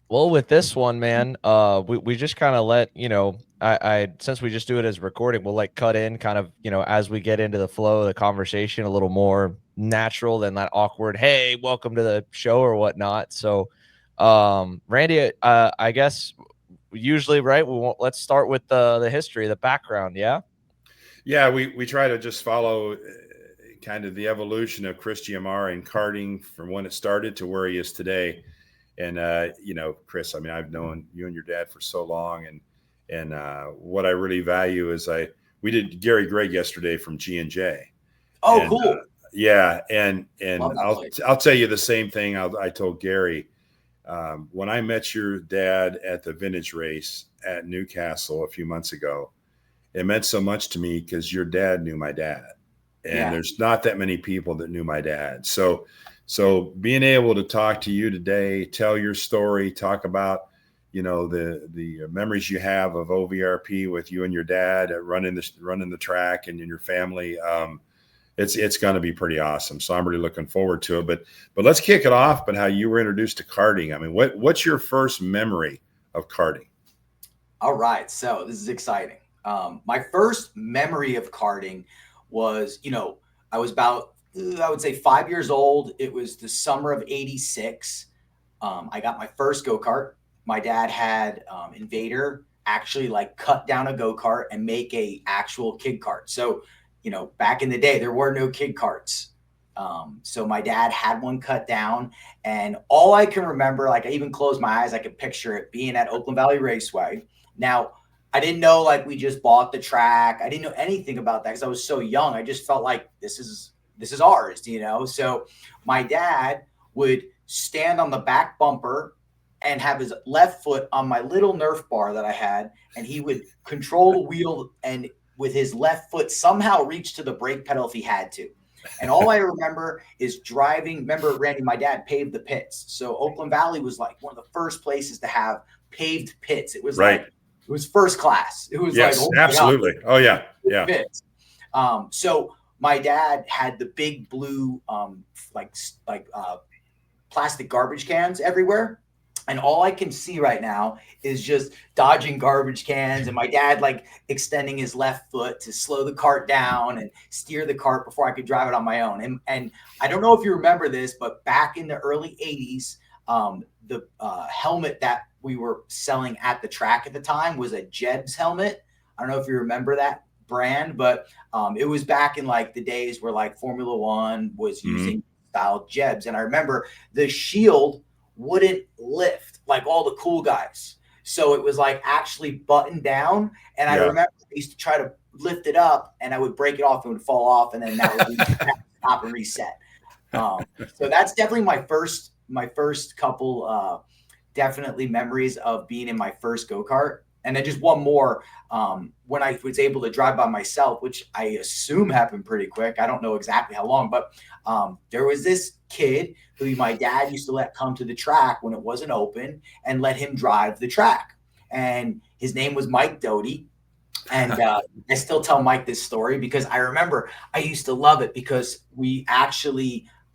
Well, with this one, man, we just kind of let, I since we just do it as recording, we'll like cut in kind of, as we get into the flow of the conversation a little more natural than that awkward, hey, welcome to the show or whatnot. So, Randy, I guess usually, right, we won't, let's start with the history, the background. Yeah. Yeah, we try to just follow kind of the evolution of Chris Giumarra in karting from when it started to where he is today. And Chris, I mean, I've known you and your dad for so long, and what I really value is we did Gary Gregg yesterday from G&J, Oh, and cool. yeah, and Love that place. I'll tell you the same thing I told Gary when I met your dad at the vintage race at Newcastle a few months ago. It meant so much to me because your dad knew my dad, and Yeah. there's not that many people that knew my dad. So being able to talk to you today, tell your story, talk about the memories you have of OVRP with you and your dad at running the track and in your family. It's going to be pretty awesome. So I'm really looking forward to it. But let's kick it off. But how you were introduced to karting? I mean, what's your first memory of karting? All right. So this is exciting. My first memory of karting was, I was about, I would say 5 years old. It was the summer of '86. I got my first go kart. My dad had Invader actually like cut down a go kart and make a actual kid kart. So, back in the day, there were no kid karts. So my dad had one cut down, and all I can remember, like I even closed my eyes, I could picture it being at Oakland Valley Raceway. Now, I didn't know like we just bought the track. I didn't know anything about that because I was so young. I just felt like this is ours. So my dad would stand on the back bumper and have his left foot on my little Nerf bar that I had, and he would control the wheel and with his left foot somehow reach to the brake pedal if he had to. And all I remember is driving. Remember, Randy, my dad paved the pits. So Oakland Valley was like one of the first places to have paved pits. It was like, Right. it was first class. It was like, Yes, oh my God, absolutely. Oh yeah, yeah. pits. So my dad had the big blue, like, like plastic garbage cans everywhere. And all I can see right now is just dodging garbage cans and my dad like extending his left foot to slow the cart down and steer the cart before I could drive it on my own. And I don't know if you remember this, but back in the early '80s, the helmet that we were selling at the track at the time was a Jebs helmet. I don't know if you remember that brand, but it was back in like the days where like Formula One was Mhm. using style Jebs. And I remember the shield wouldn't lift like all the cool guys. So it was like actually buttoned down. And I Yeah. remember I used to try to lift it up and I would break it off and it would fall off. And then that would stop and reset. So that's definitely my first couple definitely memories of being in my first go-kart. And then just one more, when I was able to drive by myself, which I assume happened pretty quick. I don't know exactly how long, but there was this kid who my dad used to let come to the track when it wasn't open and let him drive the track. And his name was Mike Doty. And I still tell Mike this story because I remember I used to love it because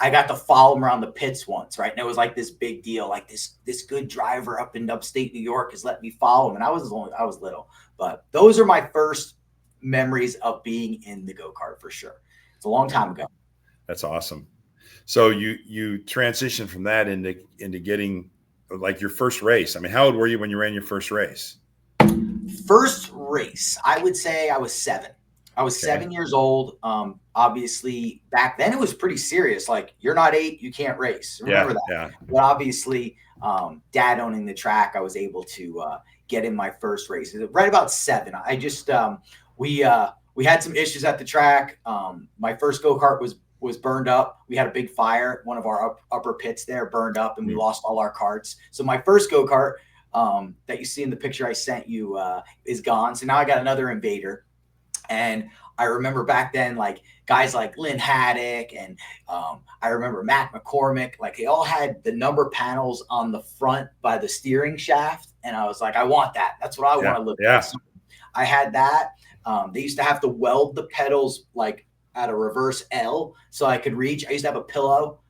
I got to follow him around the pits once, right? And it was like this big deal, like this good driver up in upstate New York has let me follow him, and I was little, but those are my first memories of being in the go kart for sure. It's a long time ago. That's awesome. So you transitioned from that into getting like your first race. I mean, how old were you when you ran your first race? First race, I would say I was seven. I was Okay. 7 years old. Obviously, back then it was pretty serious. Like, you're not 8, you can't race. Yeah. Remember that. Yeah. But obviously, dad owning the track, I was able to get in my first race right about seven. I just we had some issues at the track. My first go kart was burned up. We had a big fire. One of our upper pits there burned up, and we Mhm. lost all our carts. So my first go kart that you see in the picture I sent you is gone. So now I got another Invader. And I remember back then, like guys like Lynn Haddock and I remember Matt McCormick, like they all had the number panels on the front by the steering shaft. And I was like, I want that. That's what I Yeah. want to look like. Yeah. So I had that. They used to have to weld the pedals like at a reverse L so I could reach. I used to have a pillow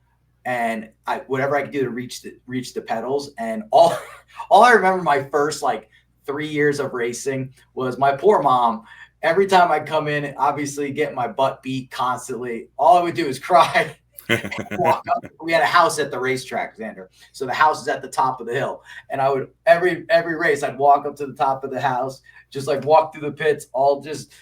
and whatever I could do to reach the pedals and all All I remember my first like 3 years of racing was my poor mom. Every time I'd come in, obviously get my butt beat constantly, all I would do is cry. Walk up. We had a house at the racetrack, Xander. So the house is at the top of the hill. And I would every race, I'd walk up to the top of the house, just like walk through the pits, all just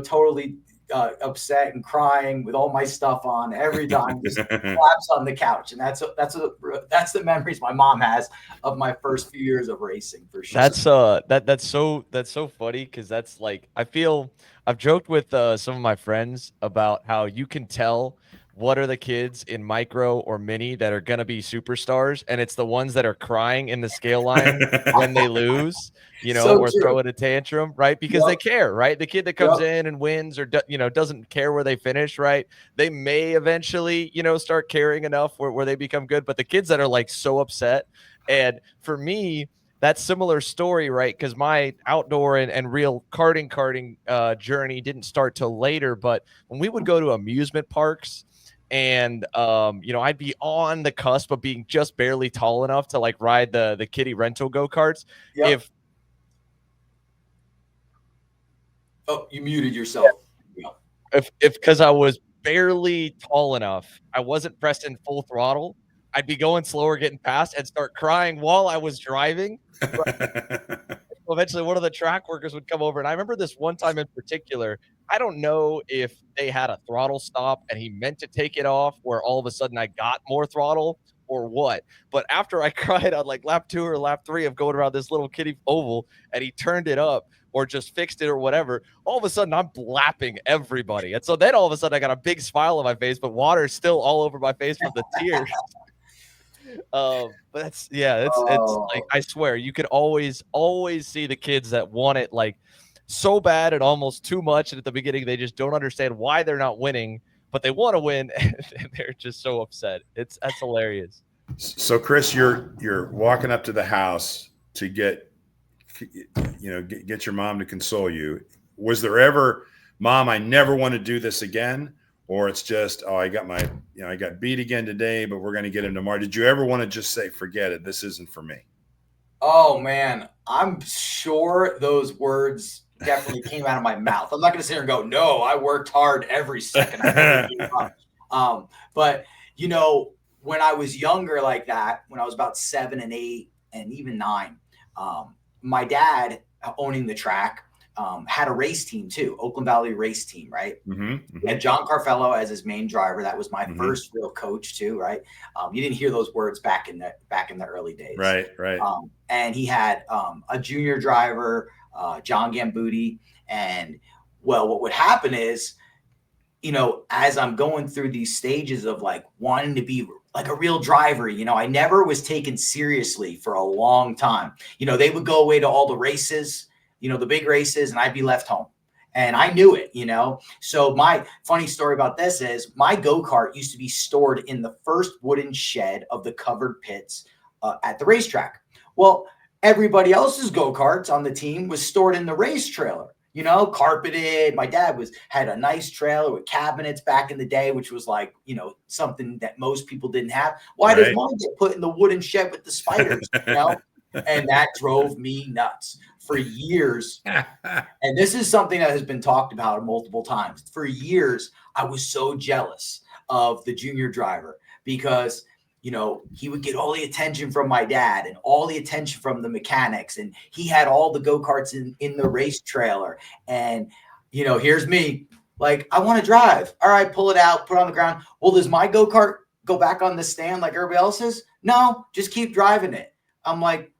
totally upset and crying with all my stuff on every time, just collapse on the couch. And that's the memories my mom has of my first few years of racing for sure. That's so funny because that's like I feel I've joked with some of my friends about how you can tell what are the kids in micro or mini that are gonna be superstars, and it's the ones that are crying in the scale line when they lose, So or true. throw in a tantrum, right? Because they Yep. care, right? The kid that Yep. comes in and wins or doesn't care where they finish, right? They may eventually, start caring enough where they become good, but the kids that are like so upset, and for me, that similar story, right? Because my outdoor and real karting journey didn't start till later. But when we would go to amusement parks, and I'd be on the cusp of being just barely tall enough to like ride the kiddie rental go-karts. Yep. If Oh, you muted yourself. if because I was barely tall enough, I wasn't pressing full throttle, I'd be going slower, getting past, and start crying while I was driving. Eventually one of the track workers would come over, and I remember this one time in particular. I don't know if they had a throttle stop and he meant to take it off where all of a sudden I got more throttle or what, but after I cried on like lap 2 or lap 3 of going around this little kiddie oval and he turned it up or just fixed it or whatever, all of a sudden I'm blapping everybody, and so then all of a sudden I got a big smile on my face, but water is still all over my face from the tears. But it's like Oh, I swear you could always see the kids that want it like so bad and almost too much, and at the beginning they just don't understand why they're not winning, but they want to win, and they're just so upset. That's hilarious. So Chris, you're walking up to the house to get your mom to console you. Was there ever, Mom, I never want to do this again? Or it's just, oh, I got beat again today, but we're going to get him tomorrow. Did you ever want to just say, forget it, this isn't for me? oh man, I'm sure those words definitely came out of my mouth. I'm not going to sit here and go, no, I worked hard every second. I never gave up. But when I was younger like that, when I was about 7 and 8 and even 9, my dad owning the track had a race team too, Oakland Valley race team, right? He had John Carfello as his main driver. That was my first real coach too, right? You didn't hear those words back in the early days, Right. and he had a junior driver, John Gambuti, and well, what would happen is, as I'm going through these stages of like wanting to be like a real driver, I never was taken seriously for a long time. They would go away to all the races, the big races, and I'd be left home. And I knew it. So my funny story about this is my go-kart used to be stored in the first wooden shed of the covered pits at the racetrack. Well, everybody else's go-karts on the team was stored in the race trailer, carpeted. My dad had a nice trailer with cabinets back in the day, which was like, something that most people didn't have. Why does mine get put in the wooden shed with the spiders, And that drove me nuts for years. And this is something that has been talked about multiple times. For years, I was so jealous of the junior driver because he would get all the attention from my dad and all the attention from the mechanics. And he had all the go-karts in the race trailer. And, here's me like, I want to drive. All right, pull it out, put it on the ground. Well, does my go-kart go back on the stand like everybody else's? No, just keep driving it. I'm like,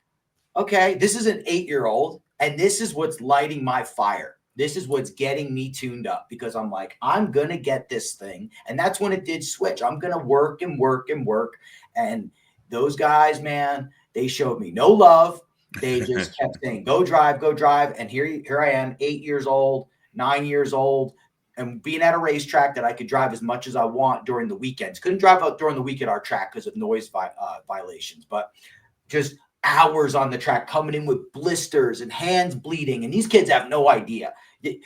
okay, this is an 8-year-old. And this is what's lighting my fire. This is what's getting me tuned up because I'm like, I'm going to get this thing. And that's when it did switch. I'm going to work and work and work. And those guys, man, they showed me no love. They just kept saying, go drive, go drive. And here I am, 8 years old, 9 years old, and being at a racetrack that I could drive as much as I want during the weekends. Couldn't drive out during the week at our track because of noise violations, but just hours on the track, coming in with blisters and hands bleeding. And these kids have no idea.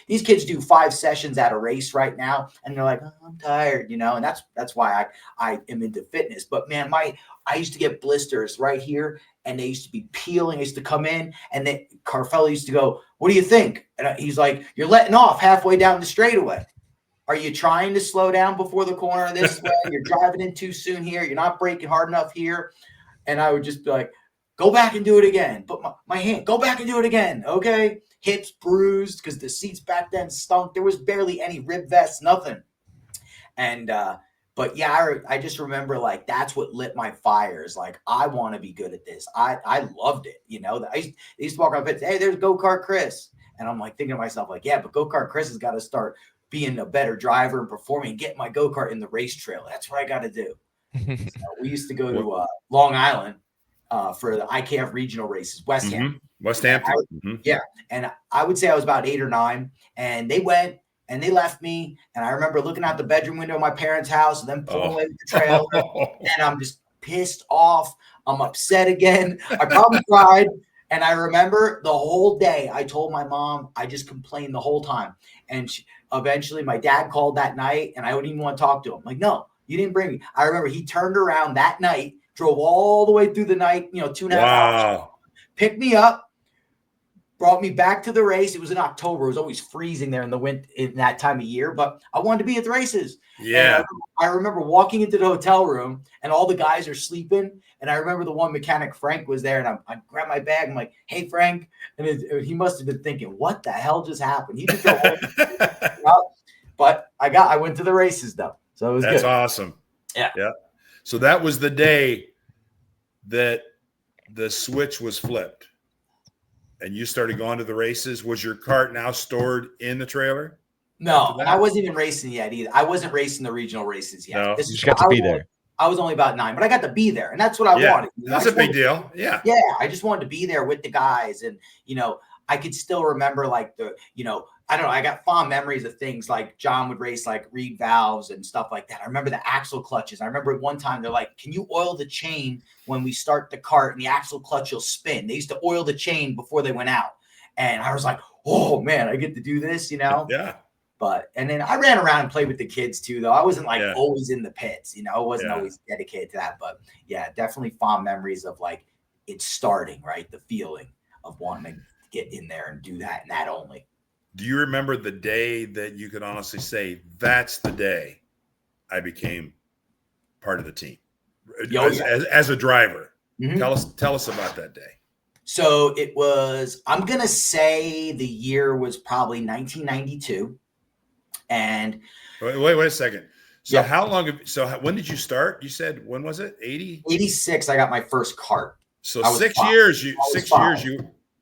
These kids do 5 sessions at a race right now, and they're like, oh, I'm tired, and that's why I am into fitness. But man, I used to get blisters right here and they used to be peeling. I used to come in, and then Carfella used to go, "What do you think?" And he's like, "You're letting off halfway down the straightaway. Are you trying to slow down before the corner this way? You're driving in too soon here. You're not braking hard enough here." And I would just be like, "Go back and do it again. Put my hand, go back and do it again. Okay." Hips bruised because the seats back then stunk. There was barely any rib vests, nothing. And, but yeah, I just remember like that's what lit my fires. Like, I want to be good at this. I loved it. You know, they used to walk around and say, "Hey, there's Go-Kart Chris." And I'm like thinking to myself, like, yeah, but Go-Kart Chris has got to start being a better driver and performing and get my go-kart in the race trail. That's what I got to do. So we used to go to Long Island for the IKF regional races, West Ham. West Hampton. Yeah. And I would say I was about 8 or 9, and they went and they left me. And I remember looking out the bedroom window of my parents' house and then pulling away with the trailer. And I'm just pissed off. I'm upset again. I probably cried. And I remember the whole day I told my mom, I just complained the whole time. And eventually my dad called that night, and I wouldn't even want to talk to him. Like, "No, you didn't bring me." I remember he turned around that night, drove all the way through the night, 2.5 hours, picked me up, brought me back to the race. It was in October. It was always freezing there in the winter in that time of year, but I wanted to be at the races. Yeah. And I remember walking into the hotel room and all the guys are sleeping. And I remember the one mechanic, Frank, was there, and I grabbed my bag. I'm like, "Hey, Frank." And he must have been thinking, what the hell just happened? He just drove But I went to the races though. So it was That's good. awesome. Yeah. Yeah. So that was the day that the switch was flipped and you started going to the races. Was your cart now stored in the trailer? No, and I wasn't even racing yet either. I wasn't racing the regional races yet. No, you just got to be there. I was only about 9, but I got to be there, and that's what I wanted. That's a big deal. Yeah. Yeah, I just wanted to be there with the guys, and I could still remember like I don't know. I got fond memories of things like John would race like reed valves and stuff like that. I remember the axle clutches. I remember one time they're like, "Can you oil the chain when we start the cart and the axle clutch will spin?" They used to oil the chain before they went out, and I was like, "Oh man, I get to do this," Yeah. And then I ran around and played with the kids too, though. I wasn't like always in the pits, I wasn't always dedicated to that. But yeah, definitely fond memories of like it starting, right? The feeling of wanting to get in there and do that and that only. Do you remember the day that you could honestly say, that's the day I became part of the team as a driver? Mm-hmm. Tell us about that day. So it was, I'm going to say the year was probably 1992. And wait a second. So when did you start? You said, when was it? 86. I got my first cart. So 6 years,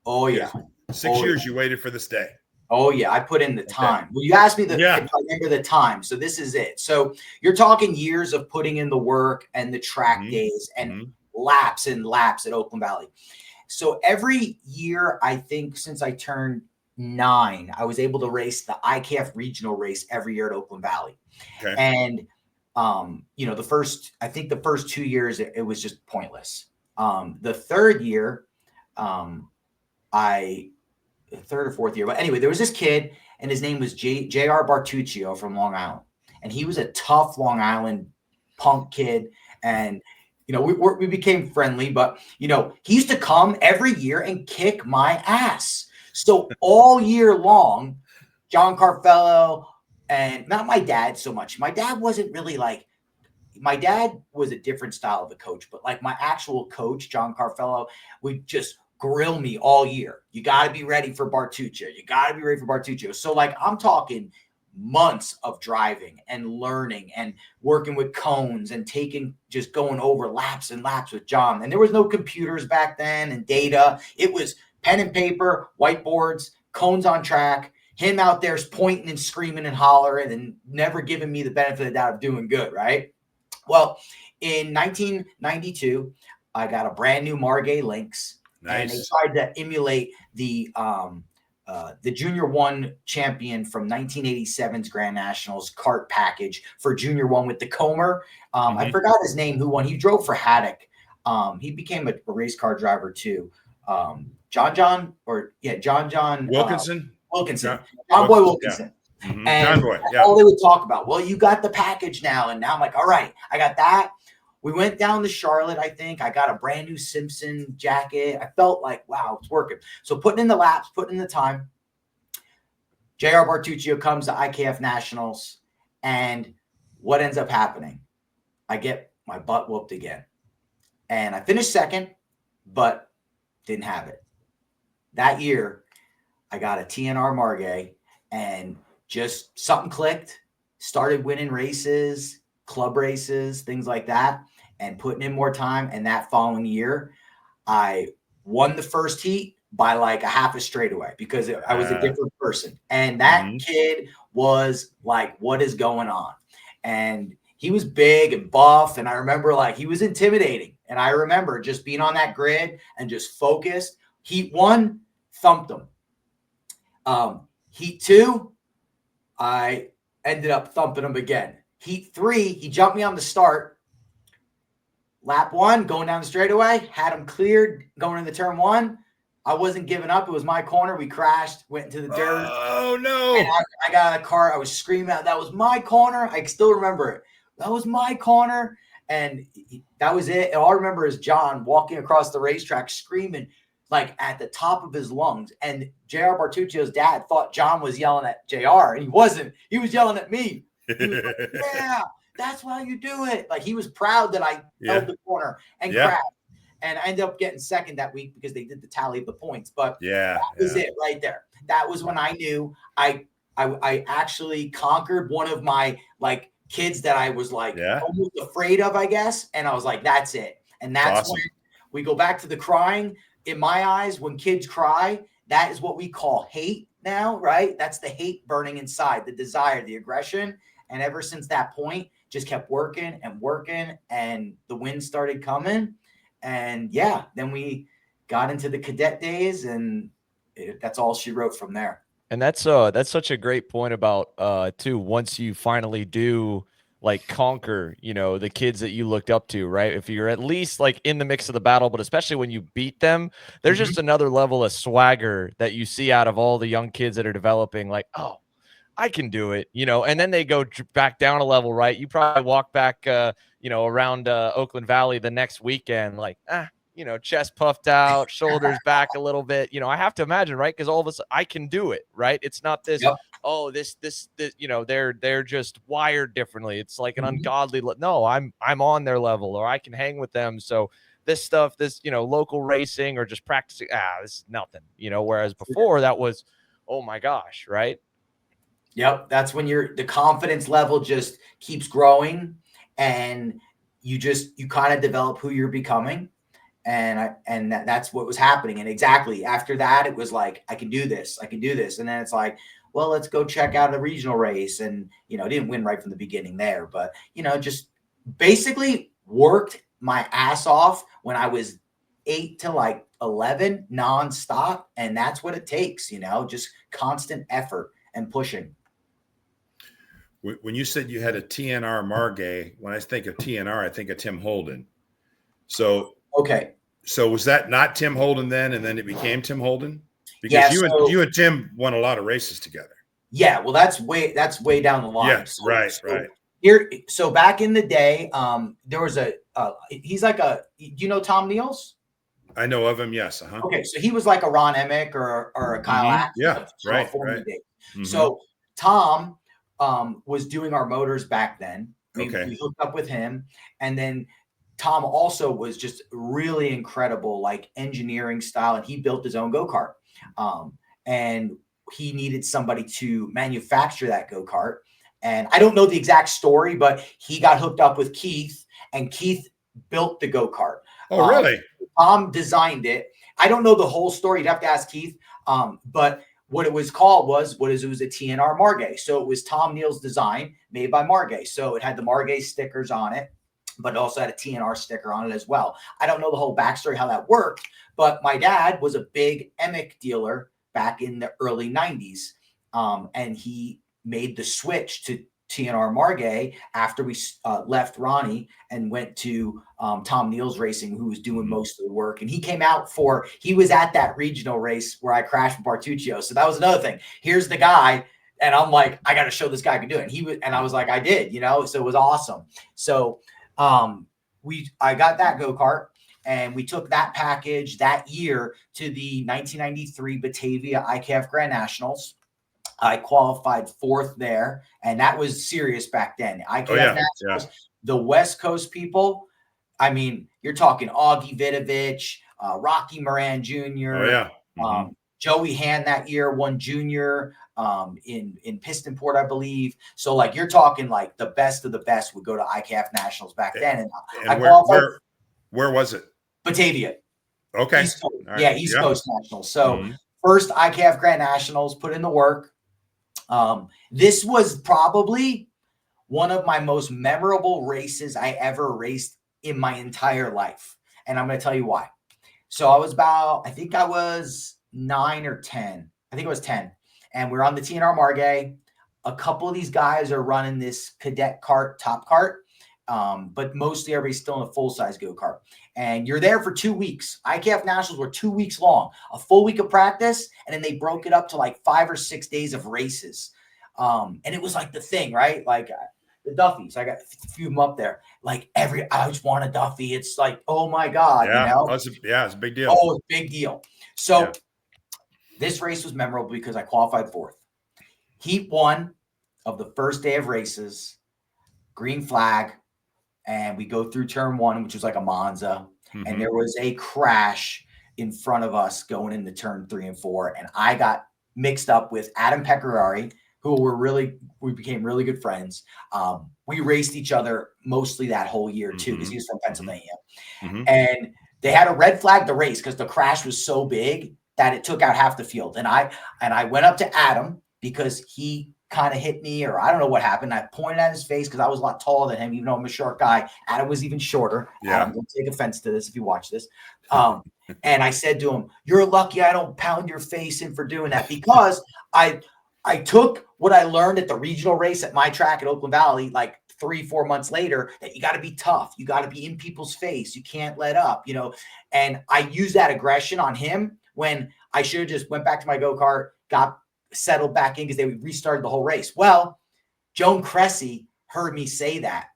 oh yeah. 6 years you waited for this day. Oh yeah. I put in the time. Well, you asked me if I remember the time. So this is it. So you're talking years of putting in the work and the track days and laps and laps at Oakland Valley. So every year, I think since I turned 9, I was able to race the IKF regional race every year at Oakland Valley. Okay. And, the first 2 years, it was just pointless. The third year, third or fourth year, but anyway, there was this kid and his name was J.R. Bartuccio from Long Island. And he was a tough Long Island punk kid. And, we became friendly, but, he used to come every year and kick my ass. So all year long, John Carfello, and not my dad so much. My dad wasn't really my dad was a different style of a coach, but like my actual coach, John Carfello, would just grill me all year. You got to be ready for Bartuccio. You got to be ready for Bartuccio. So I'm talking months of driving and learning and working with cones and just going over laps and laps with John. And there was no computers back then and data. It was pen and paper, whiteboards, cones on track, him out there pointing and screaming and hollering and never giving me the benefit of the doubt of doing good, right? Well, in 1992, I got a brand new Margay Lynx. Nice. And they tried to emulate the Junior 1 champion from 1987's Grand Nationals kart package for Junior 1 with the Comer. I forgot his name, who won. He drove for Haddock. He became a race car driver too. John Wilkinson. John Boy Wilkinson. Yeah. And John Boy, all they would talk about, well, you got the package now. And now I'm like, all right, I got that. we went down to Charlotte, I think. I got a brand new Simpson jacket. I felt like, wow, it's working. So putting in the laps, putting in the time. JR Bartuccio comes to IKF Nationals, and what ends up happening? I get my butt whooped again. And I finished second, but didn't have it. That year, I got a TNR Margay, and just something clicked, started winning races, club races, things like that, and putting in more time. And that following year, I won the first heat by like a half a straightaway because I was a different person. And that kid was like, what is going on? And he was big and buff. And I remember like he was intimidating. And I remember just being on that grid and just focused. Heat 1, thumped him. Heat 2, I ended up thumping him again. Heat 3, he jumped me on the start. Lap 1, going down the straightaway, had him cleared, going into turn 1. I wasn't giving up. It was my corner. We crashed, went into the dirt. Oh, no. And I got out of the car. I was screaming out, that was my corner. I still remember it. That was my corner. And that was it. And all I remember is John walking across the racetrack screaming like at the top of his lungs. And JR Bartuccio's dad thought John was yelling at JR, and he wasn't. He was yelling at me. He was like, yeah, that's why you do it. Like he was proud that I held the corner and crashed. And I ended up getting second that week because they did the tally of the points. But that was it right there. That was when I knew I actually conquered one of my like kids that I was like almost afraid of, I guess. And I was like, that's it. And that's awesome. When we go back to the crying. In my eyes, when kids cry, that is what we call hate now, right? That's the hate burning inside, the desire, the aggression. And ever since that point, just kept working, and the wins started coming. And yeah, then we got into the cadet days, and that's all she wrote from there. And that's such a great point about too, once you finally do like conquer, you know, the kids that you looked up to, right? If you're at least like in the mix of the battle, but especially when you beat them, there's just another level of swagger that you see out of all the young kids that are developing, like, oh, I can do it, you know, and then they go back down a level, right? You probably walk back, you know, around Oakland Valley the next weekend, like, you know, chest puffed out, shoulders back a little bit. You know, I have to imagine, right? Because all of us, I can do it, right? It's not this, oh, this, you know, they're just wired differently. It's like an ungodly. No, I'm on their level, or I can hang with them. So this stuff, this, you know, local racing or just practicing, this is nothing, you know. Whereas before that was, oh my gosh, right? Yep, that's when the confidence level just keeps growing, and you kind of develop who you're becoming. And that's what was happening. And exactly after that, it was like, I can do this. And then it's like, well, let's go check out a regional race. And, you know, didn't win right from the beginning there, but, you know, just basically worked my ass off when I was 8 to like 11 nonstop. And that's what it takes, you know, just constant effort and pushing. When you said you had a TNR Margay, when I think of TNR, I think of Tim Holden. So, okay. So was that not Tim Holden then, and then it became Tim Holden? Because you and Tim won a lot of races together. Yeah, well, that's way down the line. Yeah, right. Here, so back in the day, there was he's like do you know Tom Niels? I know of him, yes. Okay, so he was like a Ron Emick or a Kyle Axe. Yeah, right. So Tom was doing our motors back then. We hooked up with him, and then Tom also was just really incredible, like engineering style, and he built his own go-kart. And he needed somebody to manufacture that go-kart. And I don't know the exact story, but he got hooked up with Keith, and Keith built the go-kart. Oh, really? Tom designed it. I don't know the whole story. You'd have to ask Keith. But what it was called was it was a TNR Margay. So it was Tom Neal's design made by Margay. So it had the Margay stickers on it, but it also had a TNR sticker on it as well. I don't know the whole backstory, how that worked, but my dad was a big Emick dealer back in the early 90s. And he made the switch to TNR Margay after we left Ronnie and went to Tom Neal's Racing, who was doing most of the work. And he came out he was at that regional race where I crashed with Bartuccio. So that was another thing. Here's the guy. And I'm like, I got to show this guy I can do it. And I was like, I did, you know, so it was awesome. So I got that go-kart, and we took that package that year to the 1993 Batavia ICAF Grand Nationals. I qualified 4th there, and that was serious back then. ICAF Nationals, the West Coast people, I mean, you're talking Augie Vidovich, Rocky Moran Jr., Joey Hand that year won junior in Pistonport, I believe. So, like, you're talking like the best of the best would go to ICAF Nationals back then. And I qualified. Where was it? Batavia. Okay. East Coast. Right. Yeah, East Coast Nationals. So first ICAF Grand Nationals, put in the work. This was probably one of my most memorable races I ever raced in my entire life. And I'm going to tell you why. So I think I was 9 or 10. I think it was 10. And we're on the TNR Margay. A couple of these guys are running this cadet kart, top kart. But mostly everybody's still in a full-size go-kart. And you're there for 2 weeks. ICAF Nationals were 2 weeks long, a full week of practice, and then they broke it up to like 5 or 6 days of races. And it was like the thing, right? Like the Duffies, I got a few of them up there. Like I just want a Duffy. It's like, oh my God, yeah, you know? It's a big deal. Oh, it's a big deal. So this race was memorable because I qualified 4th. Heat 1 of the first day of races, green flag. And we go through turn 1, which was like a Monza. And there was a crash in front of us going into turn 3 and 4. And I got mixed up with Adam Pecorari, who we became really good friends. We raced each other mostly that whole year too, because he was from Pennsylvania. And they had to red flag the race because the crash was so big that it took out half the field. And I went up to Adam because he kind of hit me, or I don't know what happened. I pointed at his face because I was a lot taller than him, even though I'm a short guy. Adam was even shorter. Adam, don't take offense to this if you watch this. And I said to him, "You're lucky I don't pound your face in for doing that," because I took what I learned at the regional race at my track at Oakland Valley, like 3-4 months later, that you got to be tough. You got to be in people's face. You can't let up, you know. And I used that aggression on him when I should have just went back to my go-kart, got settled back in because they restarted the whole race. Well, Joan Cressy heard me say that,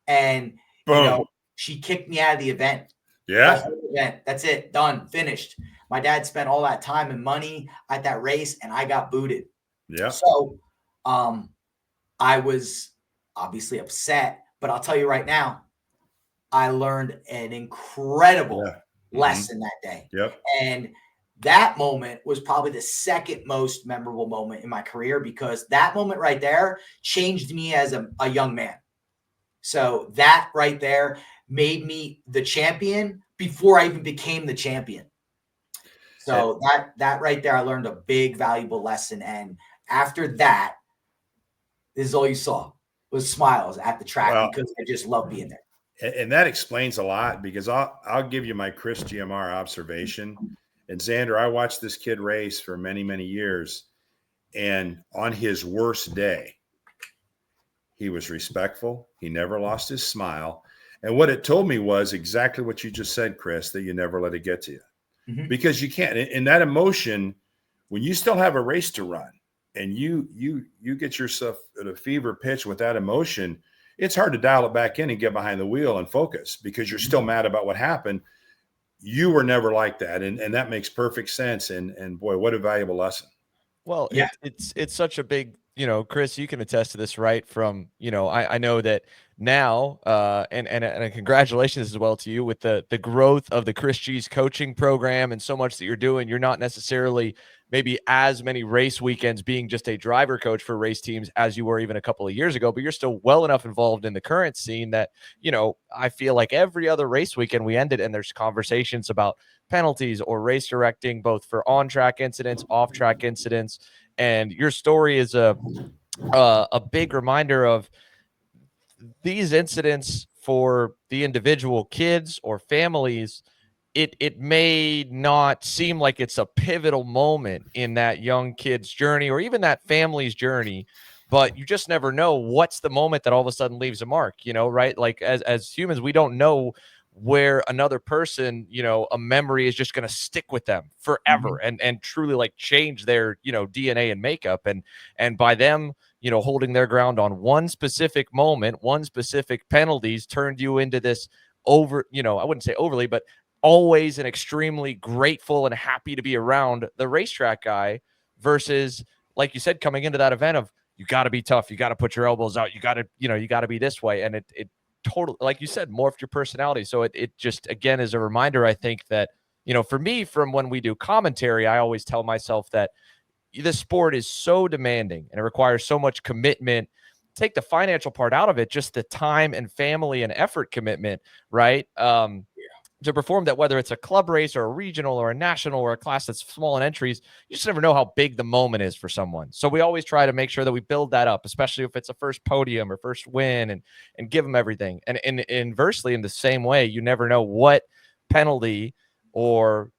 and you know, she kicked me out of the event. Yeah. The whole event. That's it. Done. Finished. My dad spent all that time and money at that race, and I got booted. Yeah. So I was obviously upset, but I'll tell you right now, I learned an incredible lesson that day. Yep. And that moment was probably the second most memorable moment in my career, because that moment right there changed me as a young man. So that right there made me the champion before I even became the champion. So that right there, I learned a big, valuable lesson. And after that, this is all you saw was smiles at the track, because I just love being there. And that explains a lot, because I'll give you my Chris Giumarra observation. And Xander, I watched this kid race for many, many years. And on his worst day, he was respectful. He never lost his smile. And what it told me was exactly what you just said, Chris, that you never let it get to you. Because you can't. In that emotion, when you still have a race to run and you get yourself at a fever pitch with that emotion, it's hard to dial it back in and get behind the wheel and focus, because you're still mad about what happened. You were never like that. And that makes perfect sense. And boy, what a valuable lesson. Well, yeah, it's such a big, you know, Chris, you can attest to this, right? From, you know, I know that now, and congratulations as well to you with the growth of the Chris G's coaching program and so much that you're doing. You're not necessarily maybe as many race weekends being just a driver coach for race teams as you were even a couple of years ago, but you're still well enough involved in the current scene that, you know, I feel like every other race weekend we ended and there's conversations about penalties or race directing, both for on-track incidents, off-track incidents. And your story is a big reminder of these incidents for the individual kids or families. It may not seem like it's a pivotal moment in that young kid's journey or even that family's journey, but you just never know what's the moment that all of a sudden leaves a mark, you know, right? Like as humans, we don't know where another person, you know, a memory is just going to stick with them forever and truly like change their, you know, DNA and makeup. And by them, you know, holding their ground on one specific moment, one specific penalties turned you into this I wouldn't say overly, but always and extremely grateful and happy to be around the racetrack guy versus, like you said, coming into that event of, you got to be tough. You got to put your elbows out. You got to, you got to be this way. And it totally, like you said, morphed your personality. So it just, again, is a reminder, I think, that, for me, from when we do commentary, I always tell myself that the sport is so demanding and it requires so much commitment. Take the financial part out of it, just the time and family and effort commitment, right? To perform that, whether it's a club race or a regional or a national or a class that's small in entries, you just never know how big the moment is for someone. So we always try to make sure that we build that up, especially if it's a first podium or first win, and give them everything. And inversely, in the same way, you never know what penalty or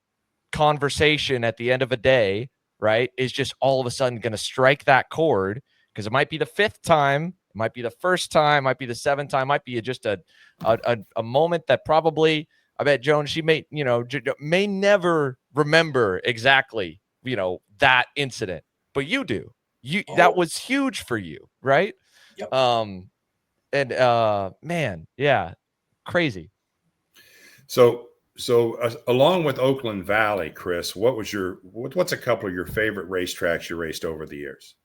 conversation at the end of a day, right, is just all of a sudden going to strike that chord, because it might be the fifth time, it might be the first time, might be the seventh time, might be just a moment that probably, I bet Joan, she may never remember exactly, that incident, but you do. That was huge for you, right? Yep. Man, yeah, crazy. So along with Oakland Valley, Chris, what's a couple of your favorite racetracks you raced over the years?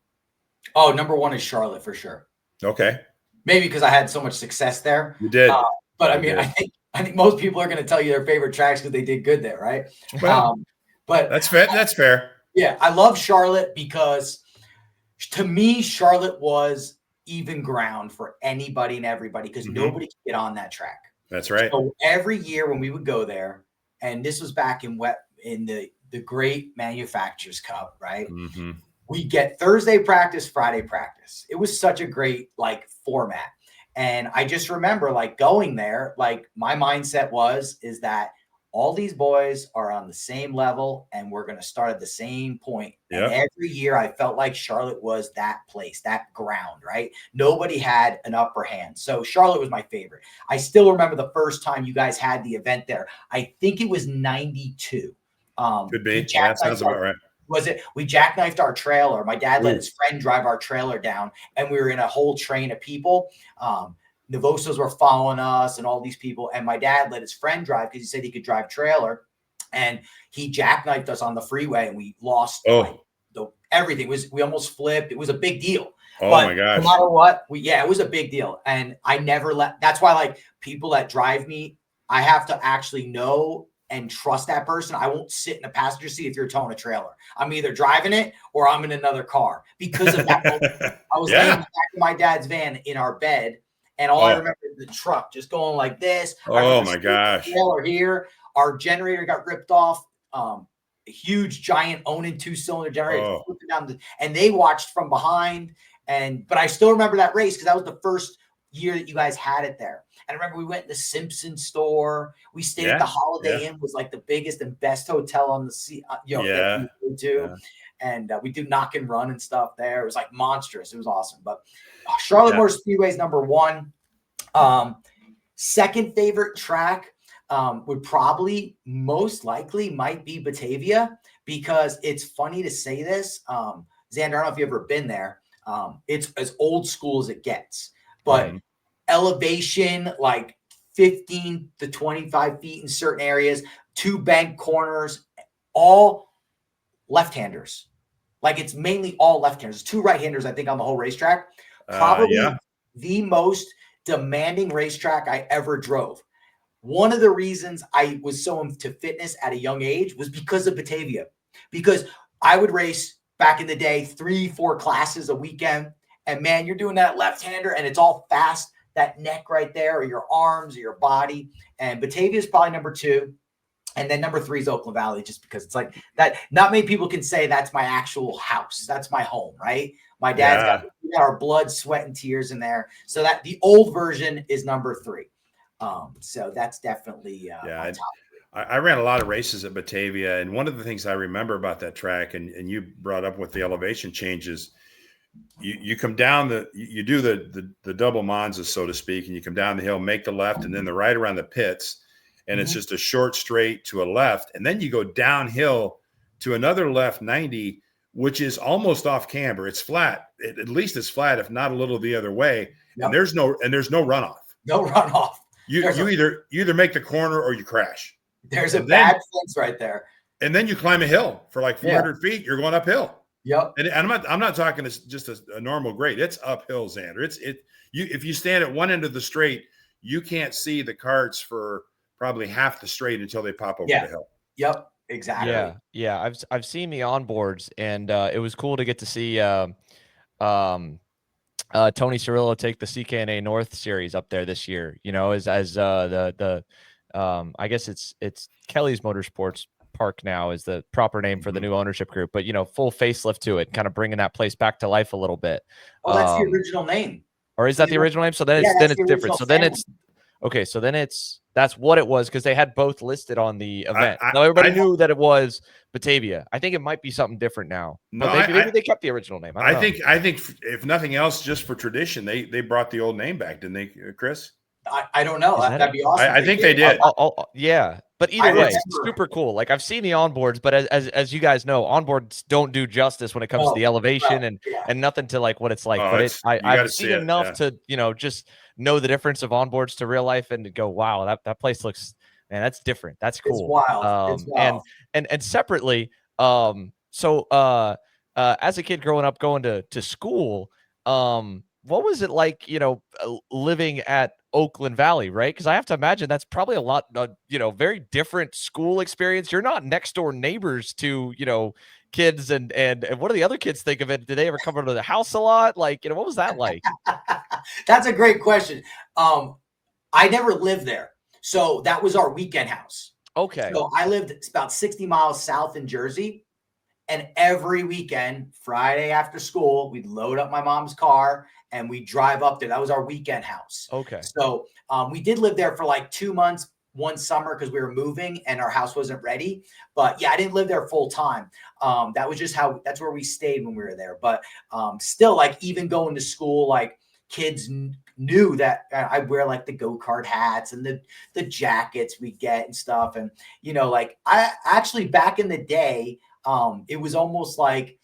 Oh, number one is Charlotte for sure. Okay. Maybe because I had so much success there. You did. But I mean, I think most people are going to tell you their favorite tracks because they did good there, right? Well, but that's fair. That's fair. Yeah, I love Charlotte because, to me, Charlotte was even ground for anybody and everybody, because nobody could get on that track. That's right. So every year when we would go there, and this was back in the great Manufacturers Cup, right? Mm-hmm. We get Thursday practice, Friday practice. It was such a great format. And I just remember going there, my mindset is that all these boys are on the same level and we're going to start at the same point. Yep. And every year I felt like Charlotte was that place, that ground, right? Nobody had an upper hand. So Charlotte was my favorite. I still remember the first time you guys had the event there. I think it was 92. Could be. Yeah, that sounds about right. Was it? We jackknifed our trailer. My dad let his friend drive our trailer down, and we were in a whole train of people. Novosos were following us and all these people. And my dad let his friend drive because he said he could drive trailer. And he jackknifed us on the freeway, and we lost everything. We almost flipped. It was a big deal. Oh, but my gosh. No matter what, it was a big deal. And I never that's why people that drive me, I have to actually know and trust that person. I won't sit in a passenger seat if you're towing a trailer. I'm either driving it or I'm in another car because of that moment. I was laying in the back of my dad's van in our bed, and all I remember is the truck just going like this. Oh my gosh. Trailer here. Our generator got ripped off. A huge giant Onan 2-cylinder generator flipping down and they watched from behind. But I still remember that race because that was the first year that you guys had it there. And I remember we went to the Simpson store. We stayed at the Holiday Inn, was the biggest and best hotel on the sea, that we go to. Yeah. And we do knock and run and stuff there. It was monstrous. It was awesome. But Charlotte Motor Speedway is number one. Second favorite track would probably most likely might be Batavia, because it's funny to say this. Xander, I don't know if you've ever been there. It's as old school as it gets, but elevation 15 to 25 feet in certain areas, 2 bank corners, all left-handers. It's mainly all left-handers. 2 right-handers, I think, on the whole racetrack. Probably the most demanding racetrack I ever drove. One of the reasons I was so into fitness at a young age was because of Batavia, because I would race back in the day 3-4 classes a weekend. And man, you're doing that left-hander and it's all fast. That neck right there, or your arms or your body. And Batavia is probably number 2. And then number 3 is Oakland Valley, just because it's that. Not many people can say that's my actual house. That's my home, right? My dad's got our blood, sweat, and tears in there. So that the old version is number 3. So that's definitely my top 3. I ran a lot of races at Batavia, and one of the things I remember about that track, and you brought up with the elevation changes, you come down you do the double Monza, so to speak, and you come down the hill, make the left, and then the right around the pits, and it's just a short straight to a left, and then you go downhill to another left 90, which is almost off camber. It's flat. At least it's flat, if not a little the other way. Yep. And there's no runoff. No runoff. You either make the corner or you crash. There's a bad fence right there. And then you climb a hill for like 400 feet. You're going uphill. Yep. And I'm not talking just a normal grade. It's uphill, Xander. If you stand at one end of the straight, you can't see the karts for probably half the straight until they pop over the hill. Yep. Exactly. Yeah. I've seen the onboards, and it was cool to get to see Tony Cirillo take the CKNA North series up there this year. You know, as the I guess it's Kelly's Motorsports Park now is the proper name for the new ownership group, but you know, full facelift to it, kind of bringing that place back to life a little bit. Oh, that's the original name. Or is that the original name? So then it's different. So then it's okay. So then that's what it was, because they had both listed on the event. Now everybody knew that it was Batavia. I think it might be something different now. No, but maybe they kept the original name. I think if nothing else, just for tradition, they brought the old name back, didn't they, Chris? I don't know. That'd be awesome. I think they did. Yeah. But either way, it's super cool. Like, I've seen the onboards, but as you guys know, onboards don't do justice when it comes to the elevation and nothing to like what it's like. But I've seen enough to, you know, just know the difference of onboards to real life and to go, wow, that place looks, man, that's different. That's cool. It's wild. It's wild. And separately, as a kid growing up, going to school, what was it like, you know, living at Oakland Valley, right? Because I have to imagine that's probably a lot, you know, very different school experience. You're not next door neighbors to, you know, kids and what do the other kids think of it? Did they ever come over to the house a lot? Like, you know, what was that like? That's a great question. I never lived there. So that was our weekend house. Okay. So I lived about 60 miles south in Jersey. And every weekend, Friday after school, we'd load up my mom's car and we'd drive up there. That was our weekend house. Okay. So we did live there for like 2 months, one summer, because we were moving and our house wasn't ready. But yeah, I didn't live there full time. That was just that's where we stayed when we were there. But still, like, even going to school, like, kids knew that I wear like the go-kart hats and the jackets we get and stuff. And, you know, like, I actually, back in the day, it was almost like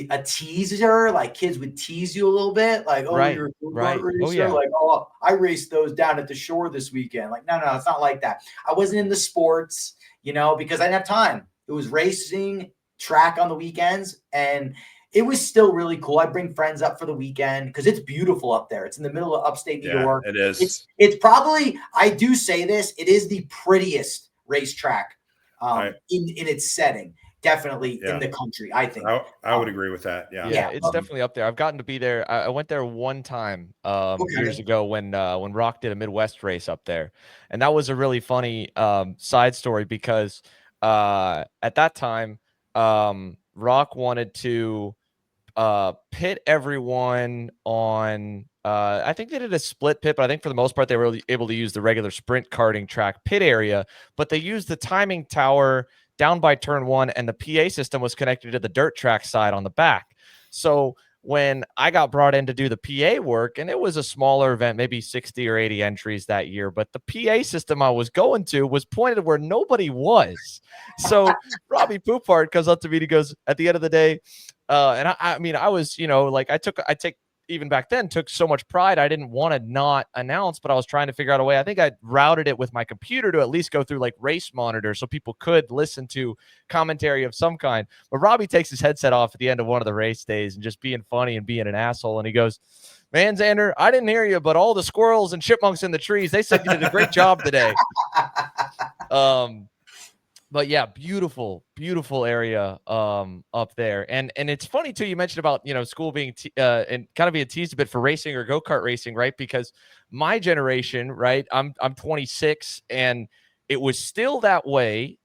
a teaser, like kids would tease you a little bit, like, oh, you're a go-kart racer. Oh, yeah. Like, oh, I raced those down at the shore this weekend. Like, no, it's not like that. I wasn't in the sports, you know, because I didn't have time. It was racing, track on the weekends, and it was still really cool. I bring friends up for the weekend because it's beautiful up there. It's in the middle of upstate New York. It is. It's probably, I do say this, it is the prettiest racetrack in its setting. Definitely in the country, I think. I would agree with that. Yeah, it's definitely up there. I've gotten to be there. I went there one time years ago when Rock did a Midwest race up there, and that was a really funny side story because at that time Rock wanted to pit everyone on. I think they did a split pit, but I think for the most part they were able to use the regular sprint karting track pit area, but they used the timing tower down by turn one, and the PA system was connected to the dirt track side on the back. So when I got brought in to do the PA work, and it was a smaller event, maybe 60 or 80 entries that year, but the PA system I was going to was pointed where nobody was. So Robbie Poupart comes up to me and he goes, at the end of the day, and I mean, I was, you know, like I take even back then took so much pride. I didn't want to not announce, but I was trying to figure out a way. I think I routed it with my computer to at least go through like Race Monitor so people could listen to commentary of some kind. But Robbie takes his headset off at the end of one of the race days and just being funny and being an asshole. And he goes, man, Xander, I didn't hear you, but all the squirrels and chipmunks in the trees, they said you did a great job today. But yeah, beautiful area up there. And it's funny too, you mentioned about, you know, school being and kind of being teased a bit for racing or go-kart racing, right? Because my generation, right, I'm 26, and it was still that way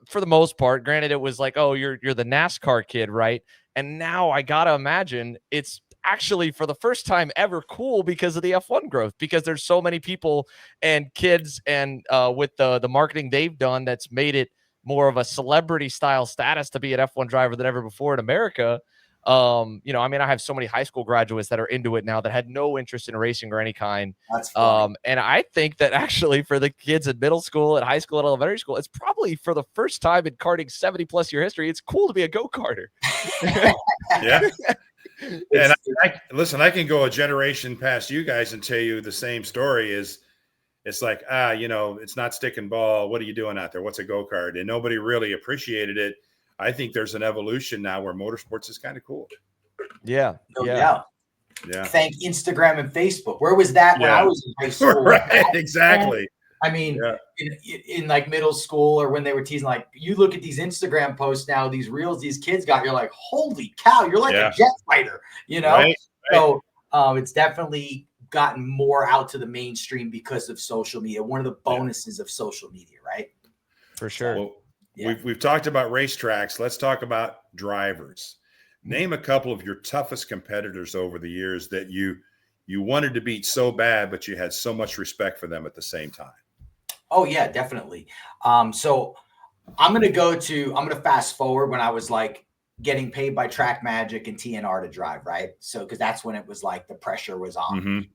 for the most part. Granted, it was like, oh, you're the NASCAR kid, right? And now I gotta imagine it's actually for the first time ever cool because of the F1 growth, because there's so many people and kids, and with the marketing they've done, that's made it more of a celebrity style status to be an F1 driver than ever before in America. You know, I mean, I have so many high school graduates that are into it now that had no interest in racing or any kind. That's funny. And I think that actually for the kids in middle school, at high school, at elementary school, it's probably for the first time in karting 70+ year history, it's cool to be a go-karter. Yeah. And listen, I can go a generation past you guys and tell you the same story. Is it's like, it's not stick and ball. What are you doing out there? What's a go-kart? And nobody really appreciated it. I think there's an evolution now where motorsports is kind of cool. Yeah. No Yeah. doubt. Yeah. Thank Instagram and Facebook. Where was that when I was in high school? Right. Exactly. I mean, in like middle school, or when they were teasing, like, you look at these Instagram posts now, these reels these kids got, you're like, holy cow, you're like a jet fighter, Right. So it's definitely gotten more out to the mainstream because of social media. One of the bonuses of social media, right? For sure. Well, we've talked about racetracks. Let's talk about drivers. Name a couple of your toughest competitors over the years that you wanted to beat so bad, but you had so much respect for them at the same time. Oh yeah, definitely. So I'm going to fast forward when I was like getting paid by Track Magic and TNR to drive, right? So, because that's when it was like the pressure was on.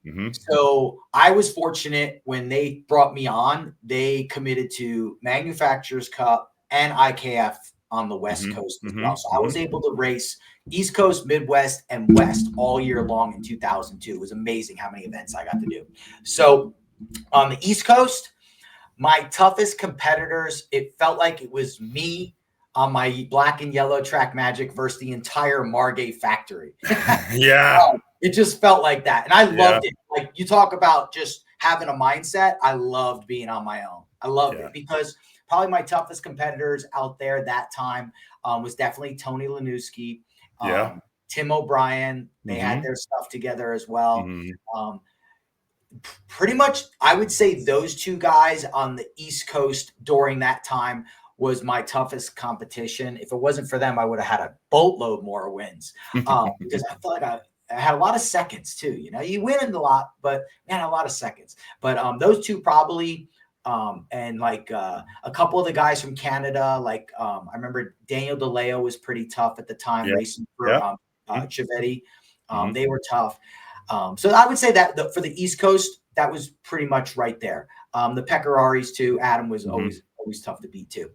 So I was fortunate when they brought me on, they committed to Manufacturers Cup and IKF on the West Coast as well. So I was able to race East Coast, Midwest, and West all year long in 2002. It was amazing how many events I got to do. So on the East Coast, my toughest competitors, it felt like it was me on my black and yellow Track Magic versus the entire Margay factory. It just felt like that. And I loved it. Like, you talk about just having a mindset. I loved being on my own. I loved it because probably my toughest competitors out there that time was definitely Tony Lanuski, Tim O'Brien. They had their stuff together as well. Pretty much, I would say those two guys on the East Coast during that time was my toughest competition. If it wasn't for them, I would have had a boatload more wins because I felt like I had a lot of seconds too. You win a lot, but man, a lot of seconds. But those two probably, and like a couple of the guys from Canada, like I remember Daniel DeLeo was pretty tough at the time, racing for Chivetti. They were tough. So I would say that for the East Coast, that was pretty much right there. The Pecораris too. Adam was always tough to beat too.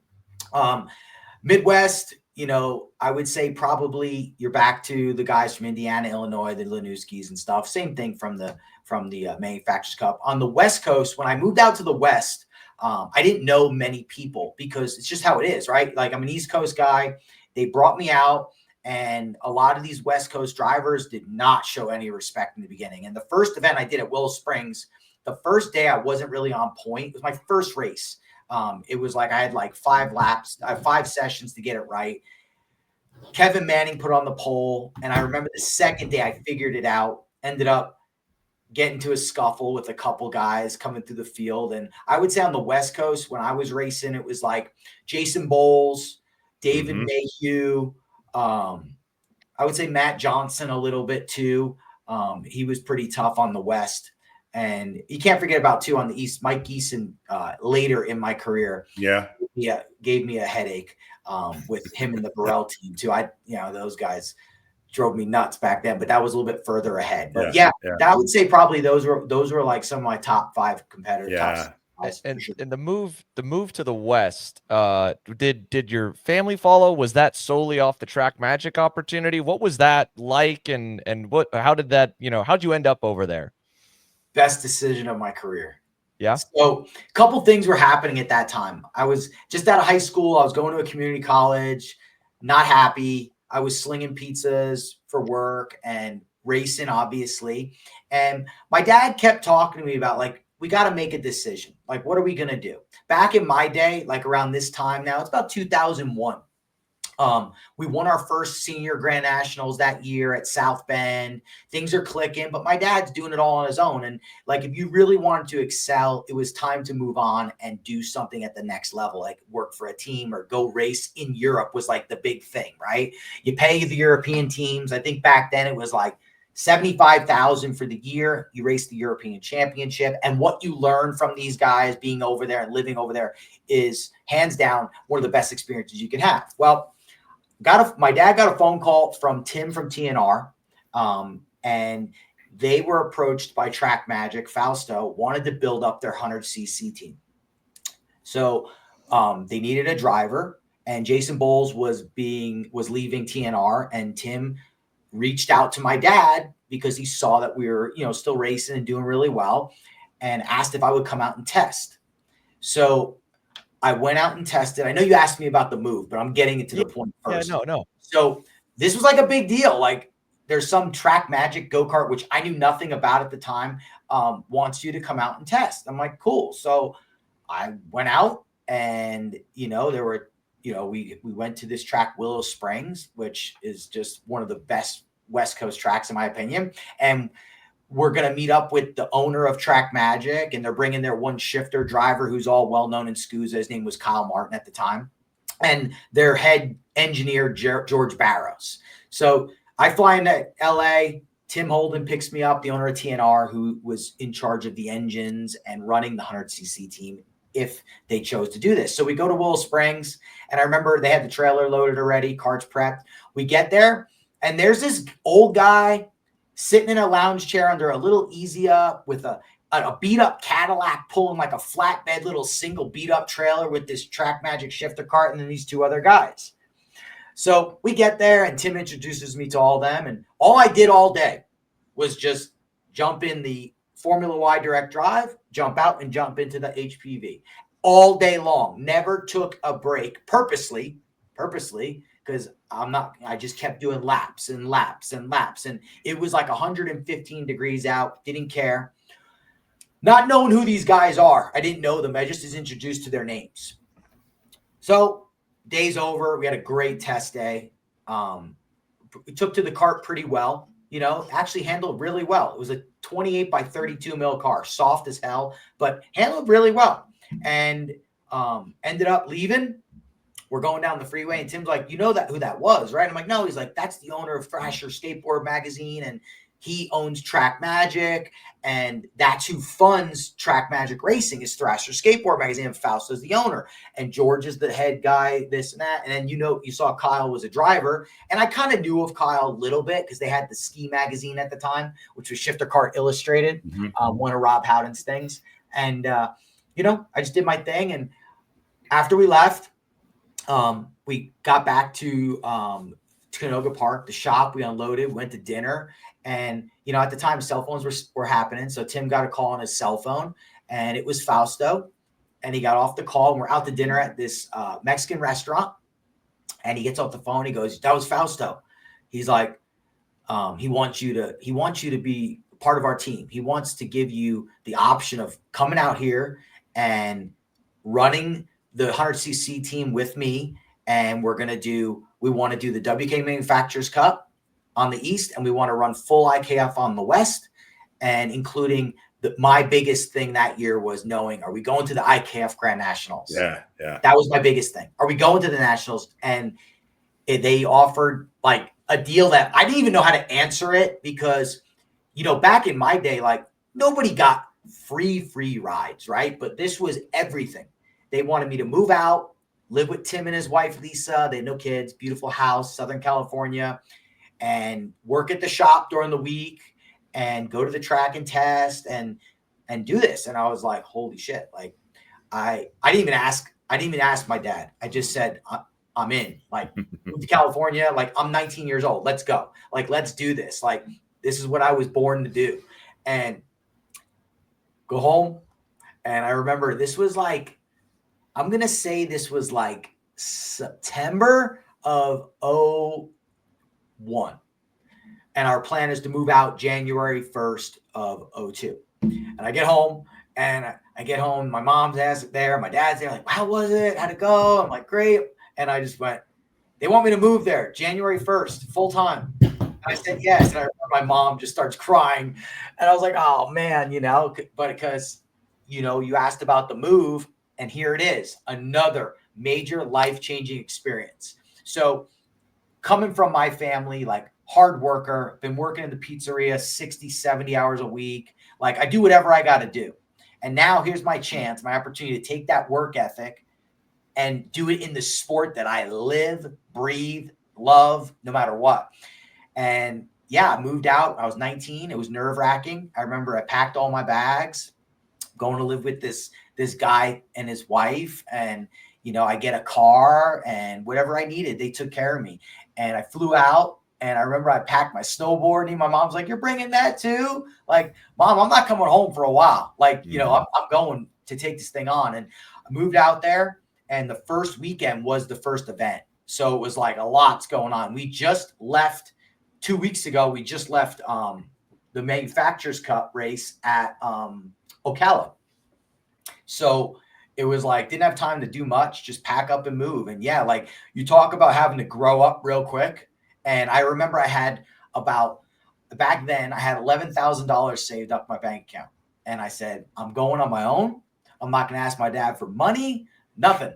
Midwest, I would say probably you're back to the guys from Indiana, Illinois, the Lanuskis and stuff. Same thing from the Manufacturers Cup. On the West Coast, when I moved out to the West, I didn't know many people because it's just how it is, right? Like, I'm an East Coast guy. They brought me out. And a lot of these West Coast drivers did not show any respect in the beginning. And the first event I did at Willow Springs, the first day I wasn't really on point. It was my first race. It was like I had like 5 laps, 5 sessions to get it right. Kevin Manning put on the pole. And I remember the second day I figured it out, ended up getting to a scuffle with a couple guys coming through the field. And I would say on the West Coast, when I was racing, it was like Jason Bowles, David Mayhew, I would say Matt Johnson a little bit too. He was pretty tough on the West. And you can't forget about too on the East, Mike Geeson later in my career. Gave me a headache with him and the Burrell team too. Those guys drove me nuts back then, but that was a little bit further ahead. But I would say probably those were like some of my top 5 competitors. And the move to the West, did your family follow? Was that solely off the Track Magic opportunity? What was that like? And how did that, how'd you end up over there? Best decision of my career. Yeah. So a couple things were happening at that time. I was just out of high school. I was going to a community college, not happy. I was slinging pizzas for work and racing, obviously. And my dad kept talking to me about, like, we got to make a decision. Like, what are we going to do? Back in my day, like around this time now, it's about 2001. We won our first senior Grand Nationals that year at South Bend. Things are clicking, but my dad's doing it all on his own. And like, if you really wanted to excel, it was time to move on and do something at the next level, like work for a team or go race in Europe was like the big thing, right? You pay the European teams. I think back then it was like $75,000 for the year. You race the European Championship. And what you learn from these guys being over there and living over there is hands down one of the best experiences you can have. Well, my dad got a phone call from Tim from TNR, and they were approached by Track Magic. Fausto wanted to build up their 100cc team. So they needed a driver, and Jason Bowles was leaving TNR, and Tim reached out to my dad because he saw that we were, still racing and doing really well. and asked if I would come out and test. So I went out and tested. I know you asked me about the move, but I'm getting it to the point first. Yeah, no. So this was like a big deal. Like there's some Track Magic go-kart, which I knew nothing about at the time, wants you to come out and test. I'm like, cool. So I went out and, there were, we went to this track, Willow Springs, which is just one of the best West Coast tracks, in my opinion. And we're going to meet up with the owner of Track Magic, and they're bringing their one shifter driver who's all well-known in SCUSA. His name was Kyle Martin at the time, and their head engineer, George Barrows. So I fly into LA. Tim Holden picks me up, the owner of TNR, who was in charge of the engines and running the 100cc team if they chose to do this. So we go to Willow Springs, and I remember they had the trailer loaded already, carts prepped. We get there, and there's this old guy sitting in a lounge chair under a little Easy Up with a beat up Cadillac pulling like a flatbed little single beat up trailer with this Track Magic shifter cart, and then these two other guys. So we get there, and Tim introduces me to all of them, and all I did all day was just jump in the Formula Y direct drive, jump out, and jump into the HPV all day long. Never took a break purposely, because I just kept doing laps and laps and laps. And it was like 115 degrees out, didn't care. Not knowing who these guys are. I didn't know them. I just was introduced to their names. So day's over. We had a great test day. We took to the kart pretty well. Actually handled really well. It was a 28 by 32 mil car, soft as hell, but handled really well. And ended up leaving. We're going down the freeway, and Tim's like, who that was, right? I'm like, no. He's like, that's the owner of Thrasher Skateboard Magazine, and he owns Track Magic, and that's who funds Track Magic Racing is Thrasher Skateboard Magazine, and Fausto's the owner, and George is the head guy, this and that. And then, you saw Kyle was a driver, and I kind of knew of Kyle a little bit because they had the ski magazine at the time, which was Shifter Kart Illustrated, one of Rob Howden's things. And, I just did my thing. And after we left, we got back to Canoga Park, the shop. We unloaded, went to dinner. And, at the time, cell phones were happening. So Tim got a call on his cell phone, and it was Fausto. And he got off the call, and we're out to dinner at this Mexican restaurant. And he gets off the phone. He goes, that was Fausto. He's like, he wants you to be part of our team. He wants to give you the option of coming out here and running the 100cc team with me. And we want to do the WK Manufacturers Cup on the East, and we want to run full IKF on the West, and including my biggest thing that year was knowing, are we going to the IKF Grand Nationals? Yeah. That was my biggest thing. Are we going to the Nationals? And they offered like a deal that I didn't even know how to answer it because, back in my day, like nobody got free rides, right? But this was everything. They wanted me to move out, live with Tim and his wife, Lisa. They had no kids, beautiful house, Southern California, and work at the shop during the week and go to the track and test and do this. And I was like, holy shit. Like I didn't even ask my dad. I just said, I'm in. Like, move to California. Like, I'm 19 years old. Let's go. Like, let's do this. Like, this is what I was born to do. And go home. And I remember this was like, I'm going to say this was like September of 01. And our plan is to move out January 1st of 02. And I get home, my mom's there, my dad's there, like, how was it? How'd it go? I'm like, great. And I just went, they want me to move there January 1st, full time. And I said, yes. And I remember my mom just starts crying. And I was like, oh man, but because, you asked about the move, and here it is, another major life-changing experience. So coming from my family, like hard worker, been working in the pizzeria 60, 70 hours a week. Like I do whatever I got to do. And now here's my chance, my opportunity to take that work ethic and do it in the sport that I live, breathe, love, no matter what. And yeah, I moved out. I was 19. It was nerve-wracking. I remember I packed all my bags, going to live with this guy and his wife. And, I get a car and whatever I needed, they took care of me. And I flew out And I remember I packed my snowboard, and my mom's like, "You're bringing that too?" Like, Mom, I'm not coming home for a while. Like, I'm going to take this thing on. And I moved out there, and the first weekend was the first event. So it was like a lot's going on. We just left 2 weeks ago. We just left the Manufacturers Cup race at Ocala. So it was like, didn't have time to do much, just pack up and move. And yeah, like you talk about having to grow up real quick. And I remember I had back then I had $11,000 saved up my bank account. And I said, I'm going on my own. I'm not going to ask my dad for money, nothing.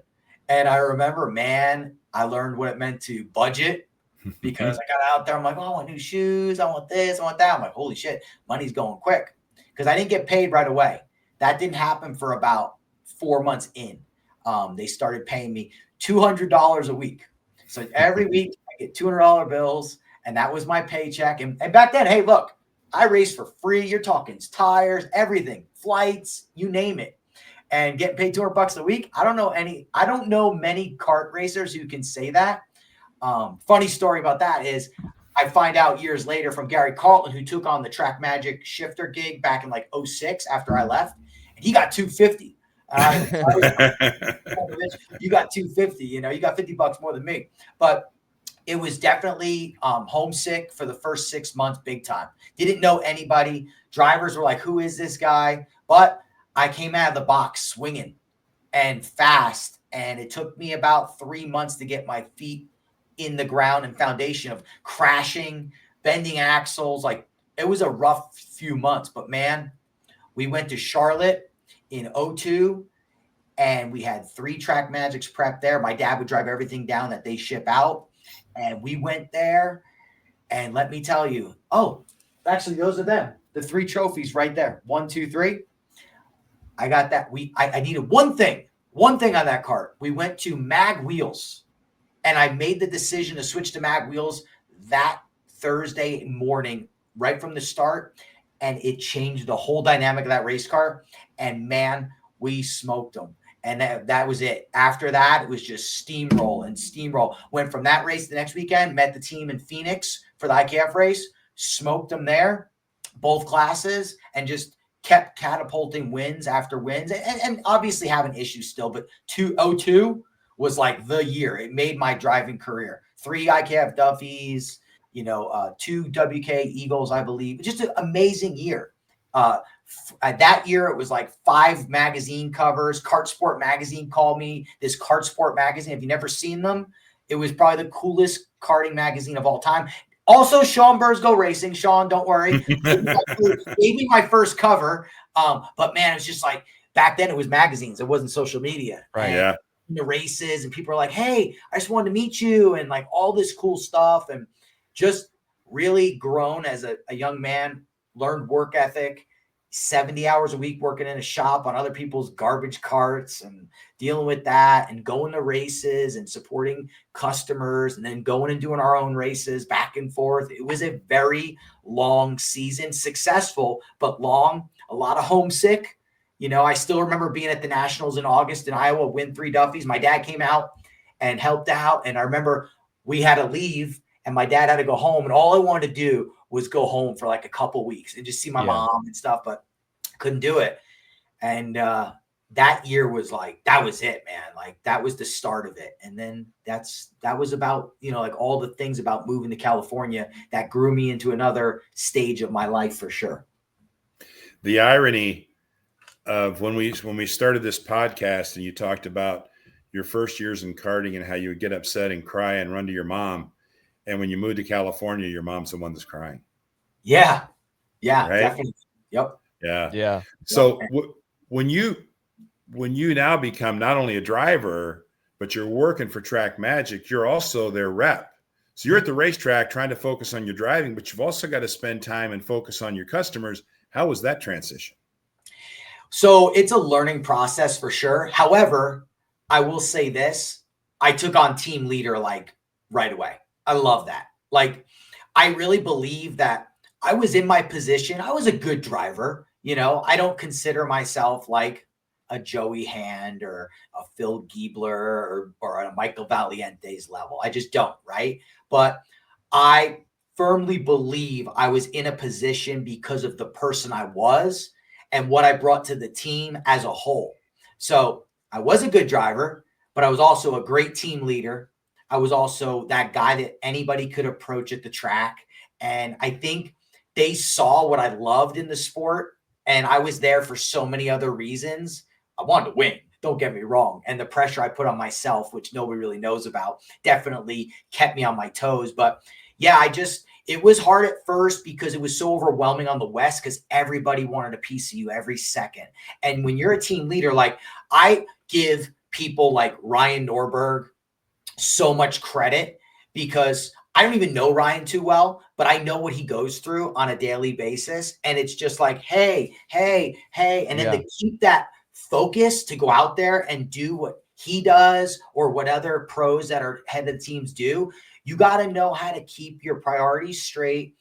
And I remember, man, I learned what it meant to budget, because I got out there. I'm like, oh, I want new shoes. I want this. I want that. I'm like, holy shit, money's going quick, because I didn't get paid right away. That didn't happen for about 4 months in. They started paying me $200 a week. So every week I get $200 bills, and that was my paycheck. And back then, hey, look, I raced for free. You're talking tires, everything, flights, you name it. And getting paid $200 a week. I don't know many kart racers who can say that. Funny story about that is I find out years later from Gary Carlton, who took on the Track Magic shifter gig back in like 06 after I left, and he got $250. You got $250, you got $50 more than me. But it was definitely homesick for the first 6 months, big time. Didn't know anybody. Drivers were like, who is this guy? But I came out of the box swinging and fast. And it took me about 3 months to get my feet in the ground and foundation of crashing, bending axles. Like, it was a rough few months. But man, we went to Charlotte in 02, and we had 3 Track Magics prep there. My dad would drive everything down that they ship out. And we went there, and let me tell you, actually, those are them. The 3 trophies right there. 1, 2, 3. I got that. I needed one thing on that cart. We went to Mag Wheels, and I made the decision to switch to Mag Wheels that Thursday morning, right from the start. And it changed the whole dynamic of that race car. And man, we smoked them. And that was it. After that, it was just steamroll. Went from that race the next weekend, met the team in Phoenix for the IKF race, smoked them there, both classes, and just kept catapulting wins after wins, and obviously having issues still. But 2002 was like the year. It made my driving career. 3 IKF Duffies, 2 WK Eagles, I believe. Just an amazing year. That year, it was like 5 magazine covers. Kart Sport magazine called me. This Kart Sport magazine, if you've never seen them, it was probably the coolest karting magazine of all time. Also, Sean Burrs Go Racing. Sean, don't worry. Gave me my first cover. But man, it was just like, back then it was magazines. It wasn't social media. Right. Yeah. The races, and people are like, hey, I just wanted to meet you, and like all this cool stuff, and just really grown as a young man, learned work ethic, 70 hours a week working in a shop on other people's garbage carts and dealing with that, and going to races and supporting customers, and then going and doing our own races back and forth. It was a very long season, successful, but long, a lot of homesick. I still remember being at the Nationals in August in Iowa, win 3 Duffies. My dad came out and helped out. And I remember we had to leave, and my dad had to go home. And all I wanted to do was go home for like a couple weeks and just see my mom and stuff, but couldn't do it. And that year was like, that was it, man. Like, that was the start of it. And then that was about, like all the things about moving to California that grew me into another stage of my life for sure. The irony of when we started this podcast, and you talked about your first years in karting and how you would get upset and cry and run to your mom, and when you moved to California, your mom's the one that's crying. Yeah, right? Definitely. Yep. Yeah. So when you now become not only a driver, but you're working for Track Magic, you're also their rep. So you're at the racetrack trying to focus on your driving, but you've also got to spend time and focus on your customers. How was that transition? So it's a learning process for sure. However, I will say this, I took on team leader like right away. I love that. Like, I really believe that I was in my position. I was a good driver. I don't consider myself like a Joey Hand or a Phil Giebler or a Michael Valiente's level. I just don't, right? But I firmly believe I was in a position because of the person I was and what I brought to the team as a whole. So I was a good driver, but I was also a great team leader. I was also that guy that anybody could approach at the track. And I think they saw what I loved in the sport, and I was there for so many other reasons. I wanted to win, don't get me wrong. And the pressure I put on myself, which nobody really knows about, definitely kept me on my toes. But yeah, it was hard at first because it was so overwhelming on the West because everybody wanted a piece of you every second. And when you're a team leader, like I give people like Ryan Norberg so much credit because I don't even know Ryan too well, but I know what he goes through on a daily basis. And it's just like, hey, hey, hey. And then to keep that focus to go out there and do what he does or what other pros that are head of the teams do, you got to know how to keep your priorities straight.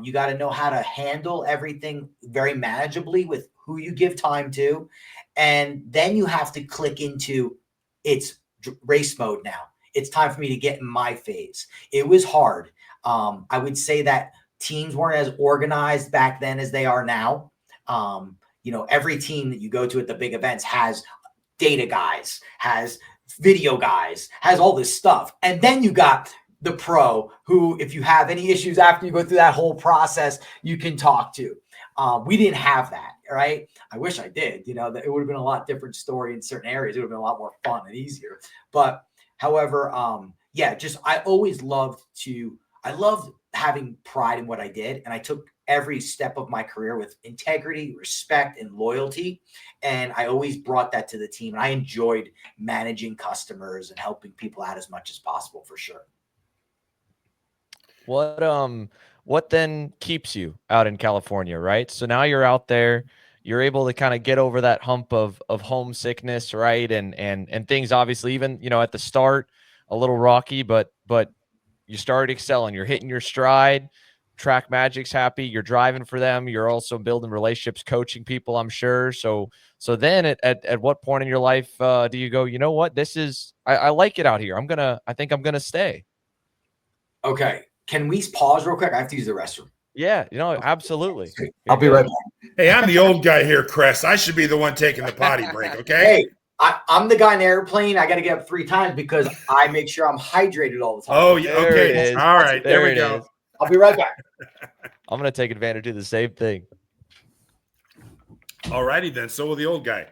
You got to know how to handle everything very manageably with who you give time to. And then you have to click into it's race mode now. It's time for me to get in my phase. It was hard. I would say that teams weren't as organized back then as they are now. Every team that you go to at the big events has data guys, has video guys, has all this stuff. And then you got the pro who, if you have any issues after you go through that whole process, you can talk to. We didn't have that, right? I wish I did. It would have been a lot different story in certain areas. It would have been a lot more fun and easier. But however, I loved having pride in what I did. And I took every step of my career with integrity, respect, and loyalty. And I always brought that to the team. And I enjoyed managing customers and helping people out as much as possible, for sure. What then keeps you out in California, right? So now you're out there, you're able to kind of get over that hump of homesickness, right? And things obviously even, at the start a little rocky, but you started excelling, you're hitting your stride, Track Magic's happy, you're driving for them, you're also building relationships, coaching people, I'm sure. So then at what point in your life do you go, you know what, I like it out here. I think I'm gonna stay. Okay. Can we pause real quick? I have to use the restroom. Yeah, absolutely. I'll be right back. Hey, I'm the old guy here, Cress. I should be the one taking the potty break, okay? Hey, I'm the guy in the airplane. I got to get up 3 times because I make sure I'm hydrated all the time. Oh, yeah. Okay. All right. There we go. I'll be right back. I'm going to take advantage of the same thing. All righty then. So will the old guy.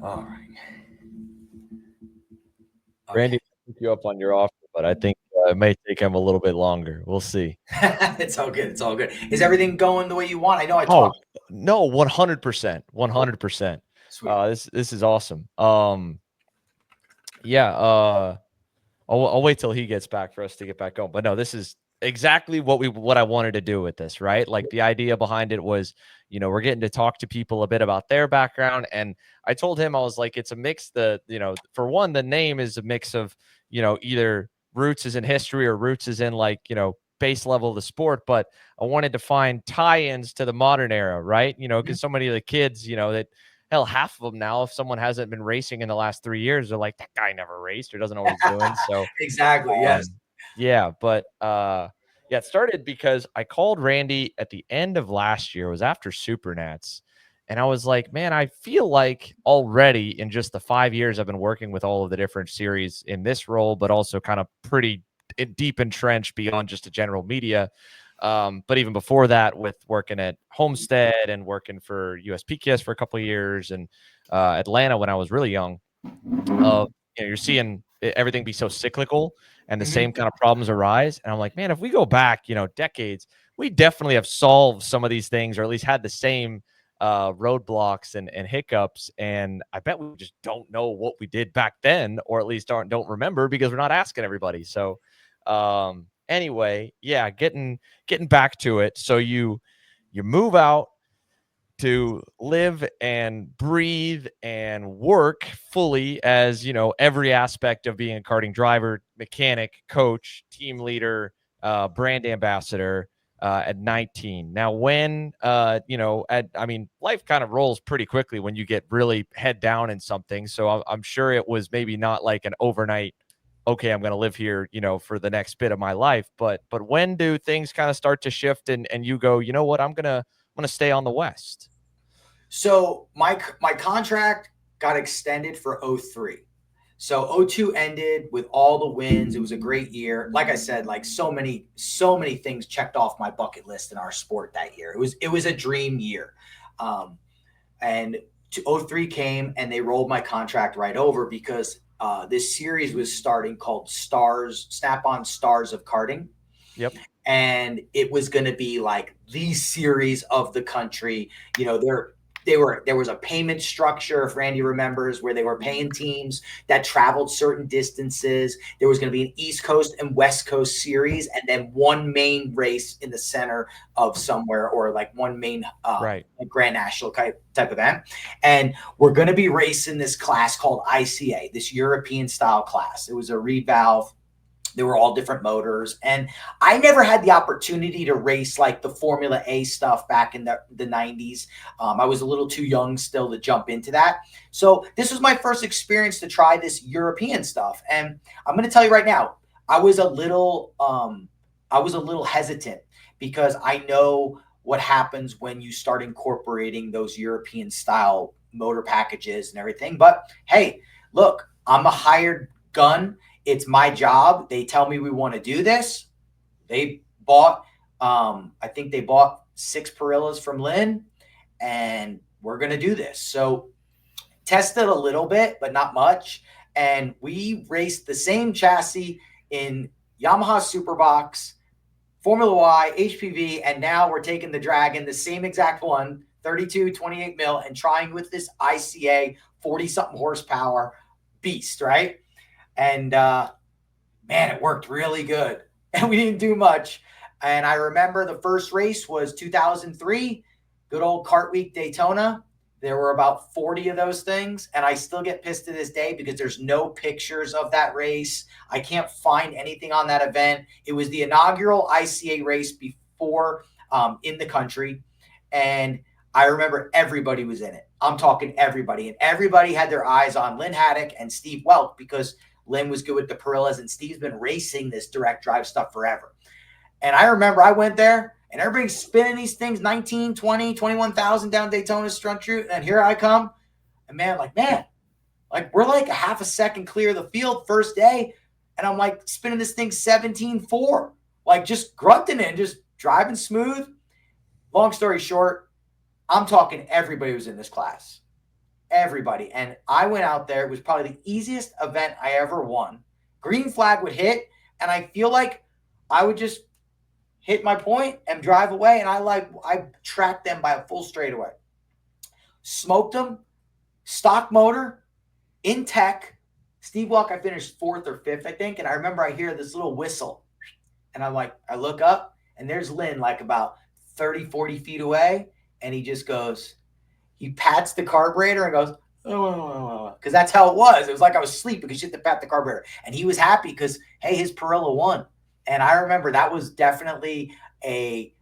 All right. Okay. Randy, I'll pick you up on your offer, but I think it may take him a little bit longer. We'll see. It's all good. It's all good. Is everything going the way you want? I know I talked. No, 100%. 100%. This is awesome. I'll wait till he gets back for us to get back on. But no, this is exactly what I wanted to do with this, right? Like the idea behind it was, we're getting to talk to people a bit about their background. And I told him, I was like, it's a mix. For one, the name is a mix of, either roots is in history or roots is in like, base level of the sport. But I wanted to find tie-ins to the modern era, right? Because so many of the kids, that hell, half of them now, if someone hasn't been racing in the last 3 years, they're like, that guy never raced or doesn't know what he's doing. So exactly. Yes. Yeah. But it started because I called Randy at the end of last year. It was after Supernats. And I was like, man, I feel like already in just the 5 years I've been working with all of the different series in this role, but also kind of pretty deep entrenched beyond just the general media. But even before that, with working at Homestead and working for USPKS for a couple of years, and Atlanta when I was really young, you're seeing everything be so cyclical and the Mhm. same kind of problems arise. And I'm like, man, if we go back, decades, we definitely have solved some of these things, or at least had the same roadblocks and hiccups. And I bet we just don't know what we did back then, or at least don't remember because we're not asking everybody. So anyway, yeah, getting back to it. So you move out to live and breathe and work fully as every aspect of being a karting driver, mechanic, coach, team leader, brand ambassador at 19. Now when life kind of rolls pretty quickly when you get really head down in something, so I'm sure it was maybe not like an overnight, okay, I'm going to live here for the next bit of my life, but when do things kind of start to shift and you go, you know what, I'm gonna stay on the West. So my contract got extended for '03. So '02 ended with all the wins. It was a great year. Like I said, like so many things checked off my bucket list in our sport that year. It was a dream year. Um, and '03 came and they rolled my contract right over because this series was starting called Stars, Snap On Stars of Karting, Yep. and it was going to be like the series of the country. There was a payment structure, if Randy remembers, where they were paying teams that traveled certain distances. There was going to be an East Coast and West Coast series, and then one main race in the center of somewhere, or like one main Right. Grand National type event. And we're going to be racing this class called ICA, this European style class. It was a reed valve. They were all different motors. And I never had the opportunity to race like the Formula A stuff back in the 90s. I was a little too young still to jump into that. So this was my first experience to try this European stuff. And I'm going to tell you right now, I was a little hesitant because I know what happens when you start incorporating those European style motor packages and everything. But hey, look, I'm a hired gun. It's my job. They tell me we want to do this. They bought, I think they bought 6 Perillas from Lynn, and we're going to do this. So tested a little bit, but not much. And we raced the same chassis in Yamaha Superbox, Formula Y, HPV, and now we're taking the Dragon, the same exact one, 32, 28 mil, and trying with this ICA 40-something horsepower beast, right? And man, it worked really good. And we didn't do much. And I remember the first race was 2003, good old Kart Week Daytona. There were about 40 of those things. And I still get pissed to this day because there's no pictures of that race. I can't find anything on that event. It was the inaugural ICA race before in the country. And I remember everybody was in it. I'm talking everybody. And everybody had their eyes on Lynn Haddock and Steve Welk because Lynn was good with the Perillas, and Steve's been racing this direct drive stuff forever. And I remember I went there, and everybody's spinning these things 19, 20, 21,000 down Daytona Strut Route, and here I come. And man, we're like a half a second clear of the field first day, and I'm like spinning this thing 17.4, like just grunting it and just driving smooth. Long story short, I'm talking everybody was in this class. Everybody. And I went out there. It was probably the easiest event I ever won. Green flag would hit, and I feel like I would just hit my point and drive away. And I tracked them by a full straightaway. Smoked them, stock motor, in tech. Steve Walk, I finished 4th or 5th, I think. And I remember I hear this little whistle. And I look up, and there's Lynn like about 30, 40 feet away. And he just goes, he pats the carburetor and goes, oh, because that's how it was. It was like I was asleep because you had to pat the carburetor. And he was happy because, hey, his Perilla won. And I remember that was definitely a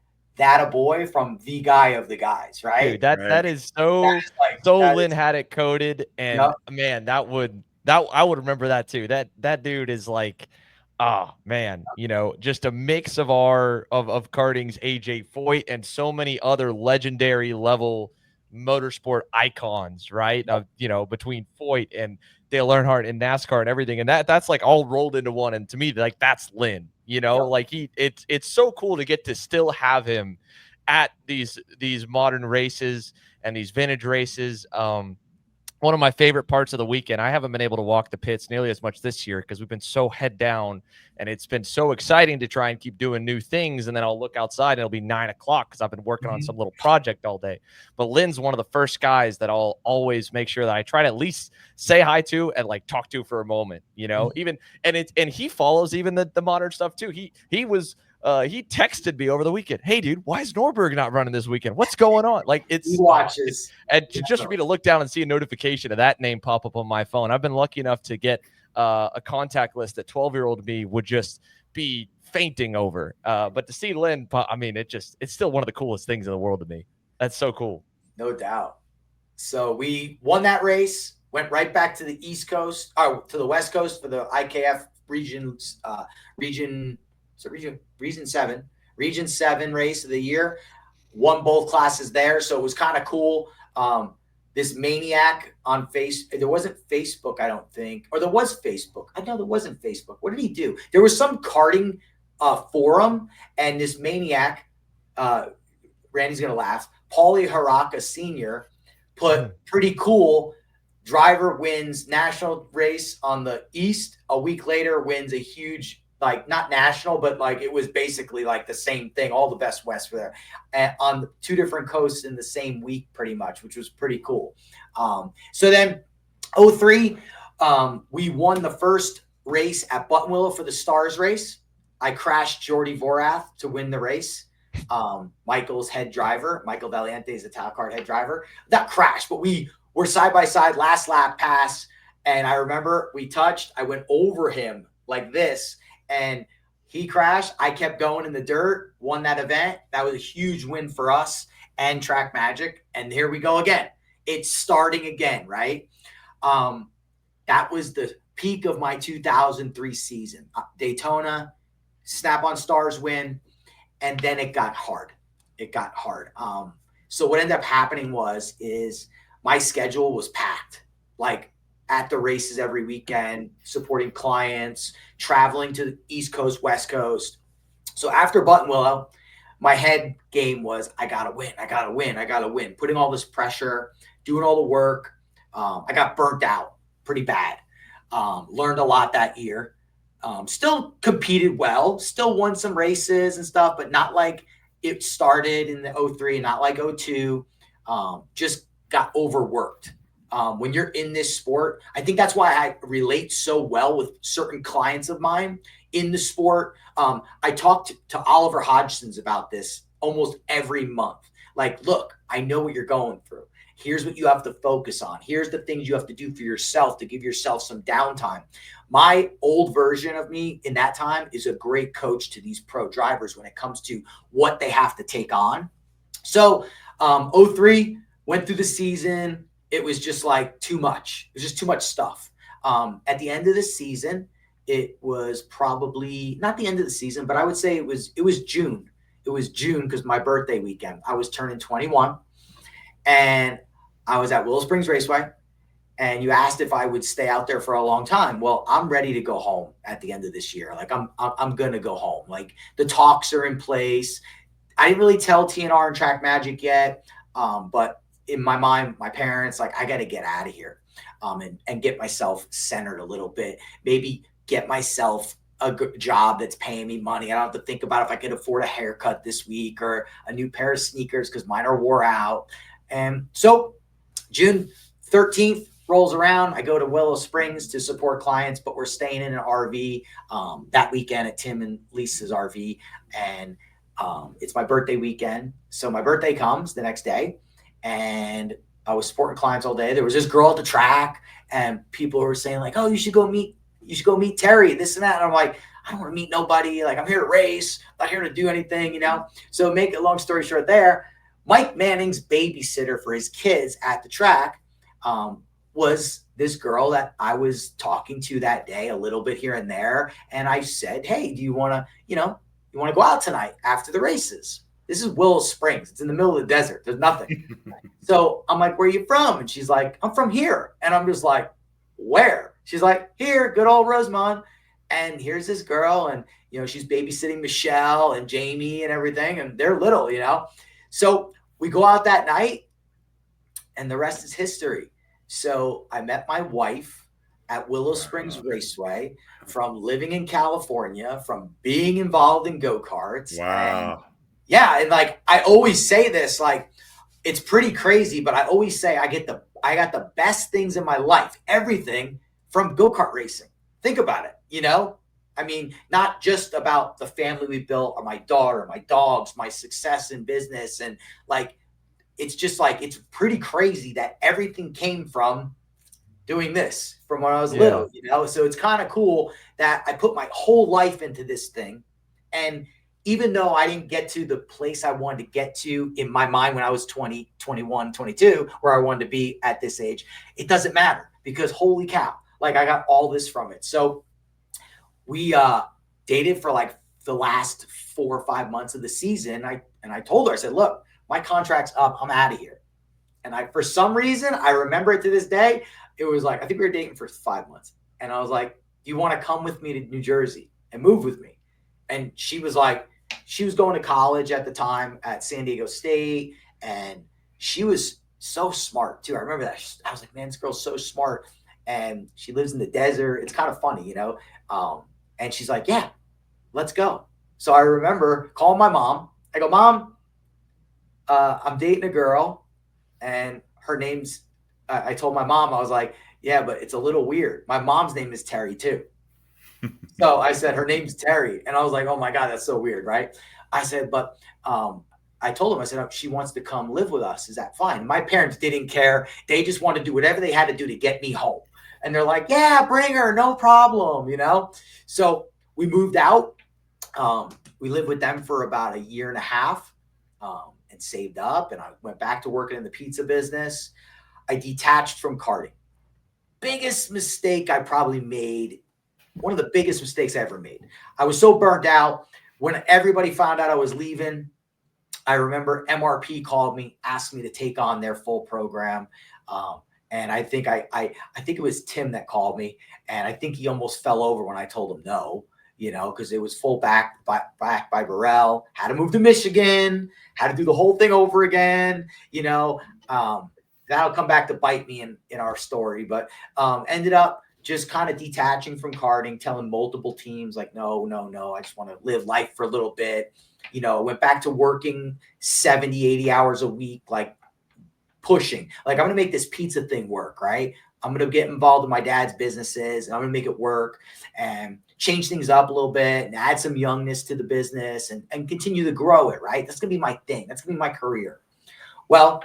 boy from the guy of the guys, right? Dude, that Right. is so Lynn Haddock coded, and Yep. man, that I would remember that too. That dude is like, oh man, just a mix of of karting's AJ Foyt and so many other legendary level motorsport icons, right? Of between Foyt and Dale Earnhardt and NASCAR and everything, and that's like all rolled into one. And to me, like that's Lynn. you know, Yep. like it's so cool to get to still have him at these modern races and these vintage races. One of my favorite parts of the weekend. I haven't been able to walk the pits nearly as much this year because we've been so head down, and it's been so exciting to try and keep doing new things. And then I'll look outside and it'll be 9 o'clock because I've been working on some little project all day. But Lynn's one of the first guys that I'll always make sure that I try to at least say hi to and like talk to for a moment, you know, even, and he follows even the modern stuff too. He texted me over the weekend. Hey, dude, why is Norberg not running this weekend? What's going on? Like He it's watches. and just for me to look down and see a notification of that name pop up on my phone. I've been lucky enough to get a contact list that 12-year-old me would just be fainting over. But to see Lynn, I mean, it's still one of the coolest things in the world to me. That's so cool. No doubt. So we won that race, went right back to the East Coast, to the West Coast for the IKF region 7 race of the year. Won both classes there, so it was kind of cool. This maniac on there wasn't Facebook, I don't think, or there was Facebook. I know there wasn't Facebook. What did he do? There was some karting forum, and this maniac, Randy's gonna laugh, Paulie Haraka Sr. put pretty cool. Driver wins national race on the East. A week later, wins a huge, like not national, but like it was basically like the same thing. All the best West were there, and on 2 different coasts in the same week, pretty much, which was pretty cool. So then, 03, we won the first race at Buttonwillow for the Stars race. I crashed Jordy Vorath to win the race. Michael's head driver, Michael Valiente is the Kart head driver. That crashed, but we were side by side, last lap pass, and I remember we touched. I went over him like this, and he crashed. I kept going in the dirt, won that event. That was a huge win for us and Track Magic. And here we go again. It's starting again, right? That was the peak of my 2003 season. Daytona, Snap-on Stars win, and then it got hard. So what ended up happening is my schedule was packed, like at the races every weekend, supporting clients, traveling to the East Coast, West Coast. So after Buttonwillow, my head game was, I gotta win, putting all this pressure, doing all the work. I got burnt out pretty bad. Learned a lot that year. Still competed well, still won some races and stuff, but not like it started in the 03, not like 02. Just got overworked. When you're in this sport, I think that's why I relate so well with certain clients of mine in the sport. I talked to Oliver Hodgson's about this almost every month. Like, look, I know what you're going through. Here's what you have to focus on. Here's the things you have to do for yourself to give yourself some downtime. My old version of me in that time is a great coach to these pro drivers when it comes to what they have to take on. So 03, went through the season. It was just like too much. It was just too much stuff. At the end of the season, it was probably not the end of the season, but I would say it was June. It was June because my birthday weekend. I was turning 21, and I was at Willow Springs Raceway. And you asked if I would stay out there for a long time. Well, I'm ready to go home at the end of this year. Like I'm gonna go home. Like the talks are in place. I didn't really tell TNR and Track Magic yet, but in my mind, my parents, like, I got to get out of here and get myself centered a little bit. Maybe get myself a good job that's paying me money. I don't have to think about if I could afford a haircut this week or a new pair of sneakers because mine are wore out. And so June 13th rolls around. I go to Willow Springs to support clients, but we're staying in an RV that weekend at Tim and Lisa's RV. And it's my birthday weekend. So my birthday comes the next day, and I was supporting clients all day. There was this girl at the track, and people were saying like, "Oh, you should go meet Terry, this and that." And I'm like, I don't want to meet nobody. Like, I'm here to race, I'm not here to do anything, you know? So make a long story short there, Mike Manning's babysitter for his kids at the track was this girl that I was talking to that day a little bit here and there. And I said, "Hey, do you want to, you want to go out tonight after the races?" This is Willow Springs. It's in the middle of the desert. There's nothing. So I'm like, "Where are you from?" And she's like, "I'm from here." And I'm just like, "Where?" She's like, "Here, good old Rosemont." And here's this girl, and You know, she's babysitting Michelle and Jamie and everything, and they're little, you know. So we go out that night, and the rest is history. So I met my wife at Willow Springs Raceway, from living in California, from being involved in go-karts. And Wow. yeah, and like I always say this, like it's pretty crazy, but I always say I got the best things in my life, everything from go-kart racing. Think about it, you know? I mean, not just about the family we built or my daughter, my dogs, my success in business. And like, it's just like, it's pretty crazy that everything came from doing this from when I was Yeah. little, you know? So it's kind of cool that I put my whole life into this thing. And even though I didn't get to the place I wanted to get to in my mind when I was 20, 21, 22, where I wanted to be at this age, it doesn't matter because holy cow, like I got all this from it. So we dated for like the last 4 or 5 months of the season. I told her, I said, look, my contract's up. I'm out of here. And for some reason, I remember it to this day. It was like, I think we were dating for 5 months. And I was like, do you want to come with me to New Jersey and move with me? And she was like, she was going to college at the time at San Diego State. And she was so smart too. I remember that. I was like, man, this girl's so smart. And she lives in the desert. It's kind of funny, you know? And she's like, yeah, let's go. So I remember calling my mom. I go, Mom, I'm dating a girl and her name's, I told my mom, I was like, yeah, but it's a little weird. My mom's name is Terry too. So I said, her name's Terry. And I was like, oh my God, that's so weird. Right. I said, but I told him, I said, she wants to come live with us. Is that fine? My parents didn't care. They just wanted to do whatever they had to do to get me home. And they're like, yeah, bring her, no problem, you know? So we moved out. We lived with them for about a year and a half and saved up. And I went back to working in the pizza business. I detached from karting. Biggest mistake I probably made. One of the biggest mistakes I ever made. I was so burnt out. When everybody found out I was leaving, I remember MRP called me, asked me to take on their full program. And I think I think it was Tim that called me, and I think he almost fell over when I told him no, you know, because it was full back by Burrell, had to move to Michigan, had to do the whole thing over again, you know. That'll come back to bite me in our story, but ended up just kind of detaching from karting, telling multiple teams like, no, I just want to live life for a little bit. You know, went back to working 70, 80 hours a week, like pushing, like I'm going to make this pizza thing work, right? I'm going to get involved in my dad's businesses and I'm going to make it work and change things up a little bit and add some youngness to the business and continue to grow it, right? That's going to be my thing. That's going to be my career. Well,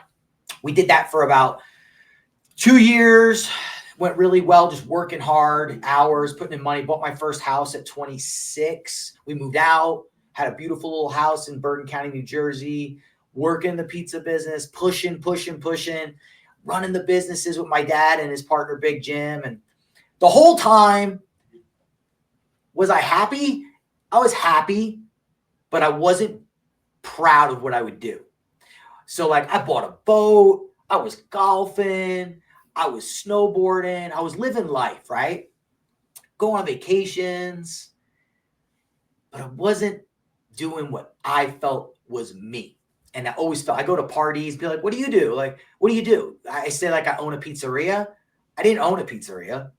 we did that for about 2 years. Went really well, just working hard, hours, putting in money. Bought my first house at 26. We moved out, had a beautiful little house in Bergen County, New Jersey, working the pizza business, pushing, running the businesses with my dad and his partner, Big Jim. And the whole time, was I happy? I was happy, but I wasn't proud of what I would do. So like I bought a boat, I was golfing, I was snowboarding, I was living life, right? Going on vacations, but I wasn't doing what I felt was me. And I always felt, I go to parties, be like, what do you do? Like, what do you do? I say like I own a pizzeria. I didn't own a pizzeria.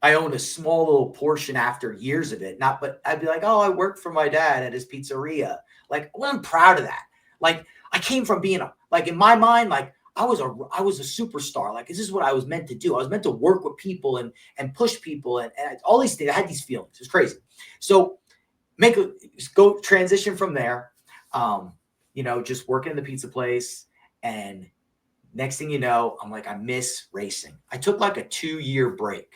I owned a small little portion after years of it. But I'd be like, oh, I worked for my dad at his pizzeria. Like, well, I'm proud of that. Like, I came from being like in my mind, like I was a superstar. Like, this is what I was meant to do. I was meant to work with people and push people and all these things. I had these feelings. It was crazy. So go transition from there. You know, just working in the pizza place. And next thing you know, I'm like, I miss racing. I took like a 2-year break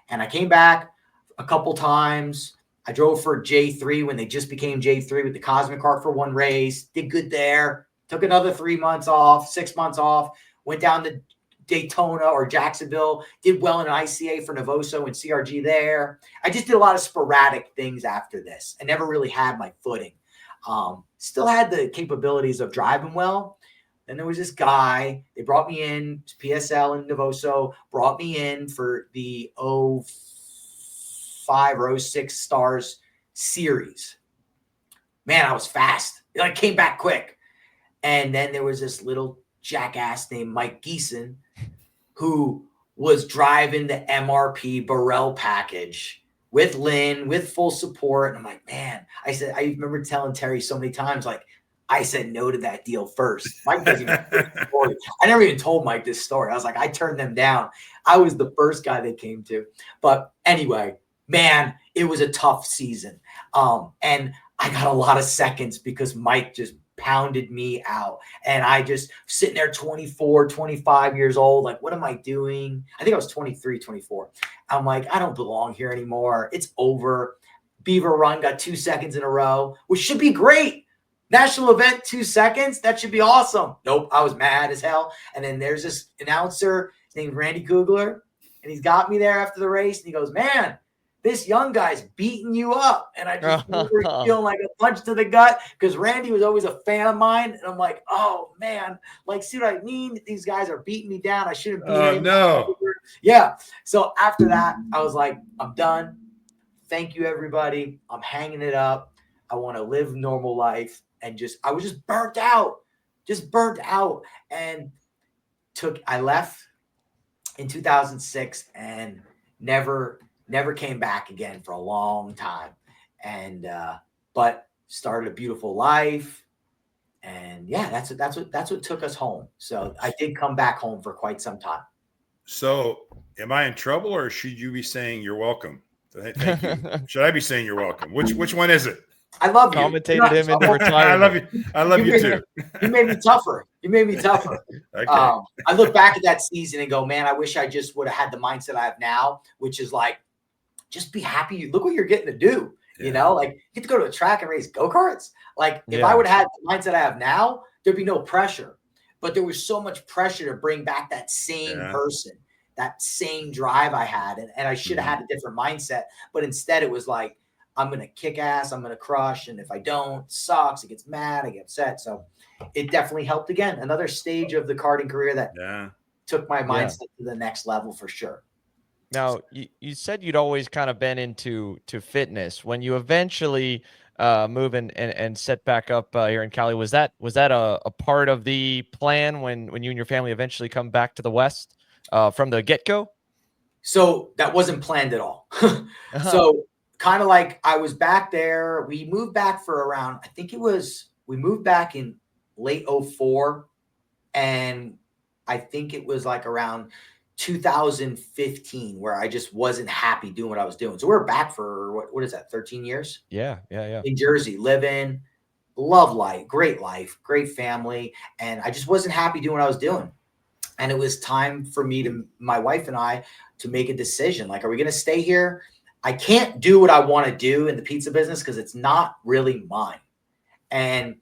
and I came back a couple times. I drove for J3 when they just became J3 with the Cosmic Kart for one race, did good there, took another 3 months off, 6 months off, went down to Daytona or Jacksonville, did well in ICA for Novoso and CRG there. I just did a lot of sporadic things after this. I never really had my footing. Still had the capabilities of driving well. Then there was this guy, they brought me in, PSL and Novoso, brought me in for the 05 or 06 Stars series. man, I was fast. It like came back quick. And then there was this little jackass named Mike Geeson who was driving the MRP Burrell package with Lynn, with full support. And I'm like, man, I remember telling Terry so many times, like, I said no to that deal first. Mike doesn't even know the story. I never even told Mike this story. I was like, I turned them down. I was the first guy they came to. But anyway, man, it was a tough season. And I got a lot of seconds because Mike just pounded me out. And I just sitting there 24, 25 years old. Like, what am I doing? I think I was 23, 24. I'm like, I don't belong here anymore. It's over. Beaver Run got 2 seconds in a row, which should be great. National event, 2 seconds. That should be awesome. Nope. I was mad as hell. And then there's this announcer named Randy Kugler. And he's got me there after the race. And he goes, man, this young guy's beating you up. And I just remember feeling like a punch to the gut because Randy was always a fan of mine. And I'm like, oh, man, like, see what I mean? These guys are beating me down. I shouldn't beat anyone. No. Yeah. So after that, I was like, I'm done. Thank you, everybody. I'm hanging it up. I want to live normal life. And I was just burnt out. And I left in 2006 and never came back again for a long time. And but started a beautiful life. And yeah, that's what took us home. So I did come back home for quite some time. So am I in trouble, or should you be saying you're welcome? Thank you. Should I be saying you're welcome? Which one is it? I love you. Commentated him into retirement. I love you too. You made me tougher. Okay. I look back at that season and go, man, I wish I just would have had the mindset I have now, which is like, just be happy. Look what you're getting to do. Yeah. You know, like, you get to go to a track and race go-karts. Like, if I would have had the mindset I have now, there'd be no pressure. But there was so much pressure to bring back that same person, that same drive I had. And I should have had a different mindset. But instead, it was like, I'm going to kick ass. I'm going to crush. And if I don't, it sucks. It gets mad. I get upset. So it definitely helped again. Another stage of the karting career that took my mindset to the next level for sure. Now, you said you'd always kind of been into fitness. When you eventually move and set back up here in Cali, was that a part of the plan when you and your family eventually come back to the West from the get-go? So that wasn't planned at all. So kind of like I was back there. We moved back for around, we moved back in late 04. And I think it was like around 2015 where I just wasn't happy doing what I was doing. So we're back for what is that? 13 years. Yeah. In Jersey, living, love life, great great family. And I just wasn't happy doing what I was doing. And it was time for my wife and I to make a decision. Like, are we going to stay here? I can't do what I want to do in the pizza business because it's not really mine. And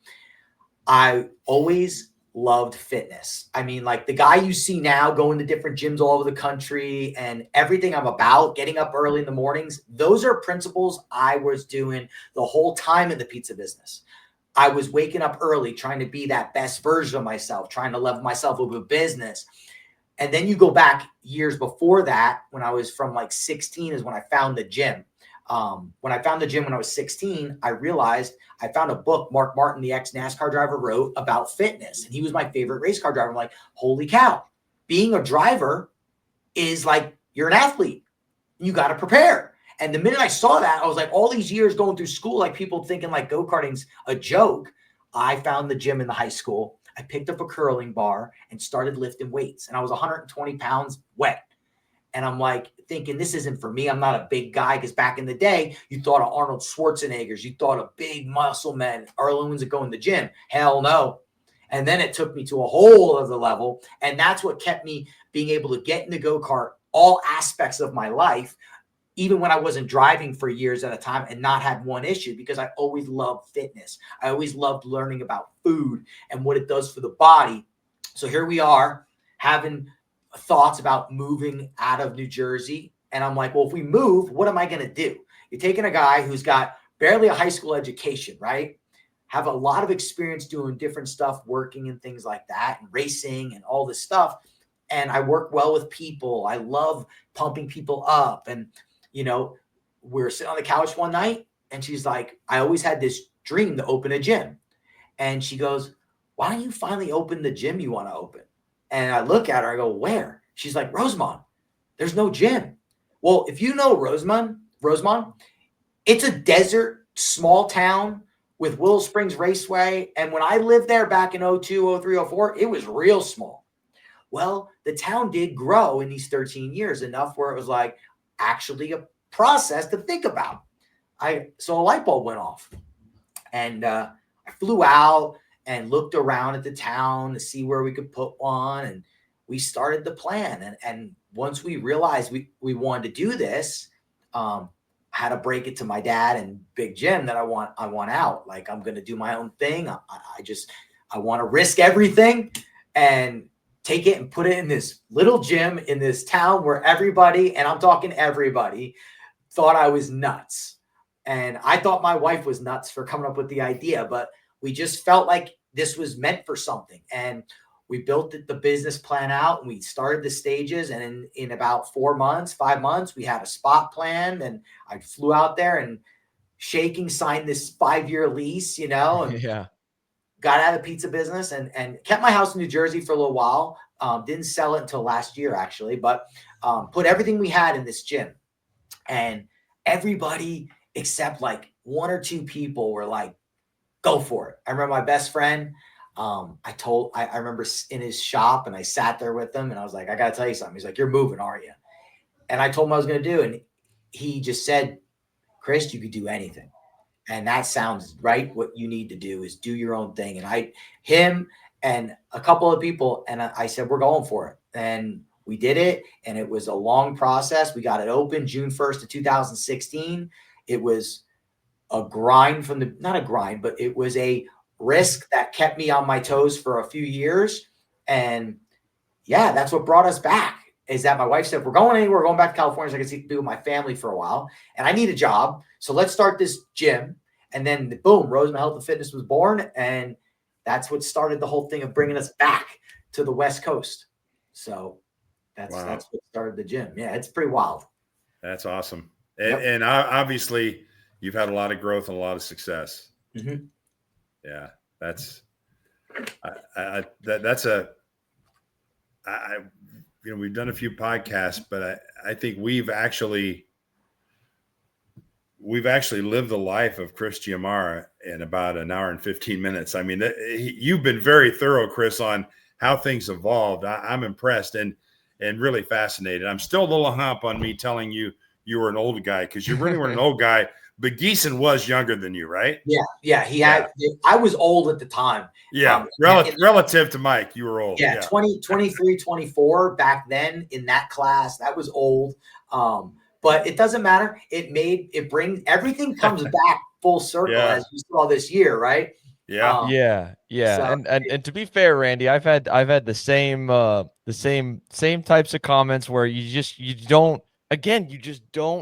I always loved fitness. I mean, like, the guy you see now going to different gyms all over the country and everything I'm about, getting up early in the mornings, those are principles I was doing the whole time in the pizza business. I was waking up early, trying to be that best version of myself, trying to level myself up with business. And then you go back years before that, when I was from like 16 is when I found the gym. When I found the gym when I was 16, I realized I found a book Mark Martin, the ex-NASCAR driver, wrote about fitness. And he was my favorite race car driver. I'm like, holy cow, being a driver is like, you're an athlete. You got to prepare. And the minute I saw that, I was like, all these years going through school, like people thinking like go-karting's a joke. I found the gym in the high school. I picked up a curling bar and started lifting weights. And I was 120 pounds wet. And I'm like thinking, this isn't for me. I'm not a big guy, because back in the day, you thought of Arnold Schwarzenegger's. You thought of big muscle men are the ones that go in the gym. Hell no. And then it took me to a whole other level. And that's what kept me being able to get in the go-kart all aspects of my life, even when I wasn't driving for years at a time and not had one issue, because I always loved fitness. I always loved learning about food and what it does for the body. So here we are having thoughts about moving out of New Jersey. And I'm like, well, if we move, what am I going to do? You're taking a guy who's got barely a high school education, right? Have a lot of experience doing different stuff, working and things like that, and racing and all this stuff. And I work well with people. I love pumping people up. And, you know, we're sitting on the couch one night and she's like, I always had this dream to open a gym. And she goes, why don't you finally open the gym you want to open? And I look at her, I go, where? She's like, Rosemont, there's no gym. Well, if you know Rosemont, it's a desert, small town with Willow Springs Raceway. And when I lived there back in 02, 03, 04, it was real small. Well, the town did grow in these 13 years enough where it was like actually a process to think about. So a light bulb went off, and I flew out and looked around at the town to see where we could put one, and we started the plan. And once we realized we wanted to do this, I had to break it to my dad and Big Jim that I want out. Like, I'm going to do my own thing. I want to risk everything and take it and put it in this little gym in this town where everybody, and I'm talking everybody, thought I was nuts. And I thought my wife was nuts for coming up with the idea, but we just felt like this was meant for something. And we built the business plan out, and we started the stages. And in about 5 months, we had a spot plan. And I flew out there and shaking, signed this 5-year lease, and Yeah. got out of the pizza business and kept my house in New Jersey for a little while. Didn't sell it until last year, actually, but put everything we had in this gym. And everybody except like 1 or 2 people were like, go for it. I remember my best friend. I remember in his shop, and I sat there with him, and I was like, I got to tell you something. He's like, you're moving, aren't you? And I told him I was going to do. And he just said, Chris, you could do anything. And that sounds right. What you need to do is do your own thing. And him and a couple of people, and I said, we're going for it. And we did it. And it was a long process. We got it open June 1st of 2016. It was a grind not a grind, but it was a risk that kept me on my toes for a few years. And yeah, that's what brought us back, is that my wife said, we're going anywhere. We're going back to California so I can be with my family for a while. And I need a job. So let's start this gym. And then boom, Rosemont Health and Fitness was born. And that's what started the whole thing of bringing us back to the West Coast. So that's what started the gym. Yeah, it's pretty wild. That's awesome. And obviously you've had a lot of growth and a lot of success. Mm-hmm. Yeah, we've done a few podcasts, but I think we've actually lived the life of Chris Giumarra in about an hour and 15 minutes. I mean, you've been very thorough, Chris, on how things evolved. I'm impressed and really fascinated. I'm still a little hung up on me telling you were an old guy, because you really weren't an old guy. But Geeson was younger than you, right? Yeah. I was old at the time. Yeah. Relative to Mike, you were old. Yeah. 23, 24 back then in that class. That was old. But it doesn't matter. Everything comes back full circle as you saw this year, right? Yeah. So, and to be fair, Randy, I've had the same types of comments where you just don't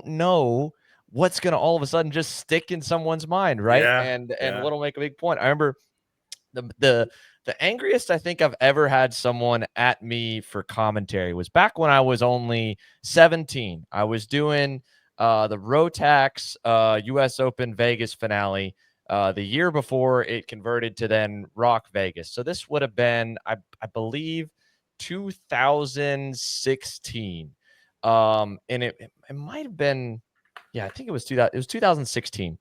know what's going to all of a sudden just stick in someone's mind, right? And what'll make a big point. I remember the angriest I think I've ever had someone at me for commentary was back when I was only 17. I was doing the Rotax US Open Vegas finale the year before it converted to then Rock Vegas. So this would have been, I believe, 2016. And it might have been, yeah, I think it was 2016.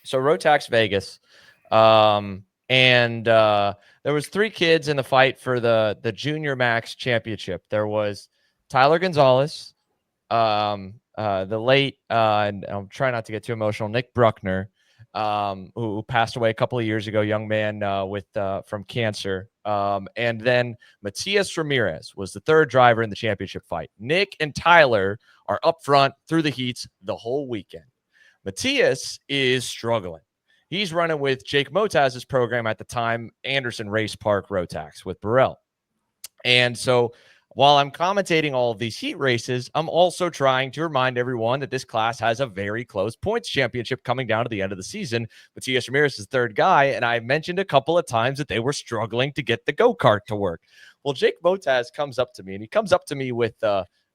So Rotax Vegas. And there was 3 kids in the fight for the Junior Max Championship. There was Tyler Gonzalez, the late, and I'm trying not to get too emotional, Nick Bruckner, who passed away a couple of years ago, young man from cancer. And then Matias Ramirez was the 3rd driver in the championship fight. Nick and Tyler are up front through the heats the whole weekend. Matias is struggling. He's running with Jake Motaz's program at the time, Anderson Race Park Rotax with Burrell. And so while I'm commentating all of these heat races, I'm also trying to remind everyone that this class has a very close points championship coming down to the end of the season. Matias Ramirez is 3rd guy, and I mentioned a couple of times that they were struggling to get the go-kart to work. Well, Jake Motaz comes up to me, and he comes up to me with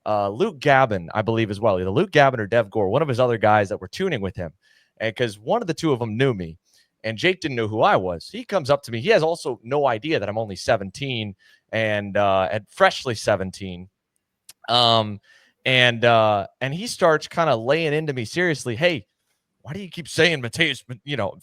Luke Gabin, I believe, as well. Either Luke Gabin or Dev Gore, one of his other guys that were tuning with him. And because one of the 2 of them knew me. And Jake didn't know who I was. He comes up to me. He has also no idea that I'm only 17 and at freshly 17. And he starts kind of laying into me seriously. Hey, why do you keep saying Mateus,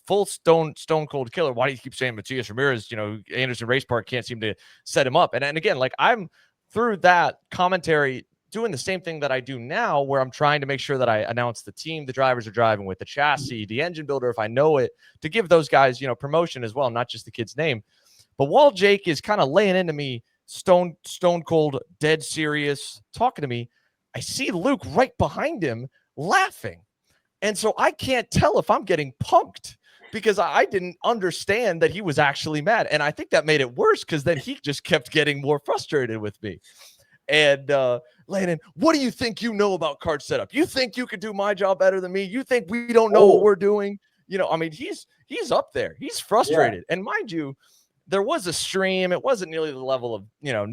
full stone cold killer? Why do you keep saying Mateus Ramirez? Anderson Race Park can't seem to set him up. And again, like, I'm through that commentary doing the same thing that I do now, where I'm trying to make sure that I announce the team the drivers are driving with, the chassis, the engine builder, if I know it, to give those guys, promotion as well, not just the kid's name. But while Jake is kind of laying into me, stone cold, dead serious, talking to me, I see Luke right behind him laughing. And so I can't tell if I'm getting punked, because I didn't understand that he was actually mad. And I think that made it worse, because then he just kept getting more frustrated with me. And Landon, what do you think you know about kart setup? You think you could do my job better than me? You think we don't know what we're doing? He's up there. He's frustrated. Yeah. And mind you, there was a stream. It wasn't nearly the level of,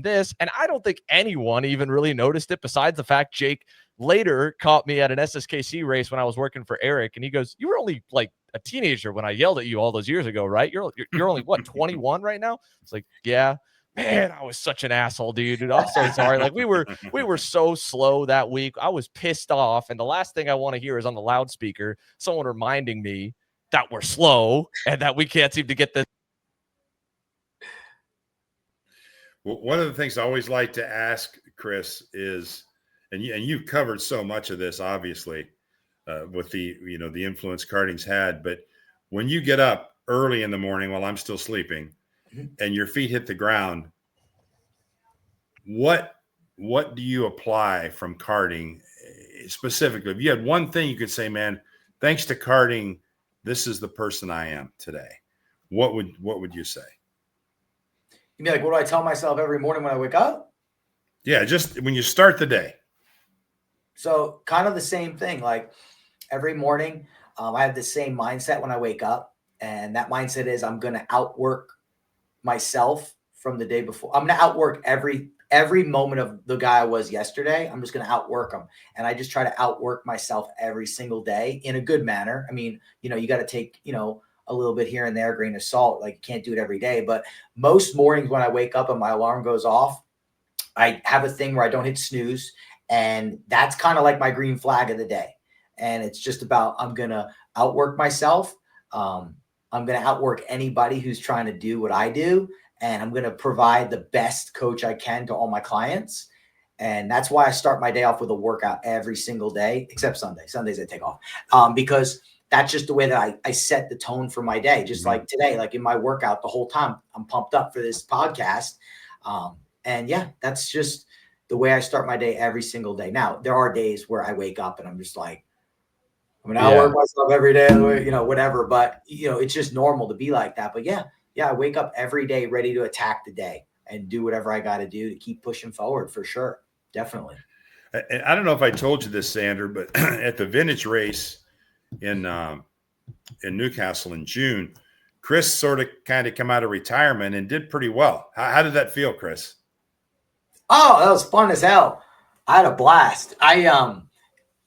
this. And I don't think anyone even really noticed it, besides the fact Jake later caught me at an SSKC race when I was working for Eric. And he goes, you were only like a teenager when I yelled at you all those years ago, right? You're only what, 21 right now? It's like, yeah. Man, I was such an asshole, dude. I'm so sorry. Like, we were so slow that week. I was pissed off. And the last thing I want to hear is on the loudspeaker someone reminding me that we're slow and that we can't seem to get this. Well, one of the things I always like to ask Chris is, and you've covered so much of this, obviously, with the influence karting's had, but when you get up early in the morning while I'm still sleeping, and your feet hit the ground, what do you apply from karting specifically? If you had one thing you could say, man, thanks to karting, this is the person I am today, what would you say? You mean, like, what do I tell myself every morning when I wake up? Yeah, just when you start the day. So kind of the same thing. Like, every morning, I have the same mindset when I wake up, and that mindset is I'm going to outwork myself from the day before. I'm going to outwork every moment of the guy I was yesterday. I'm just going to outwork him. And I just try to outwork myself every single day in a good manner. I mean, you got to take, a little bit here and there, grain of salt. Like, you can't do it every day, but most mornings when I wake up and my alarm goes off, I have a thing where I don't hit snooze. And that's kind of like my green flag of the day. And it's just about, I'm going to outwork myself. I'm going to outwork anybody who's trying to do what I do. And I'm going to provide the best coach I can to all my clients. And that's why I start my day off with a workout every single day, except Sunday. Sundays I take off, because that's just the way that I set the tone for my day. Just like today, like in my workout, the whole time I'm pumped up for this podcast. And yeah, that's just the way I start my day every single day. Now, there are days where I wake up and I'm just like, I work myself every day, whatever. But, it's just normal to be like that. But yeah, I wake up every day ready to attack the day and do whatever I got to do to keep pushing forward, for sure. Definitely. I don't know if I told you this, Sander, but at the vintage race in Newcastle in June, Chris sort of kind of come out of retirement and did pretty well. How did that feel, Chris? Oh, that was fun as hell. I had a blast.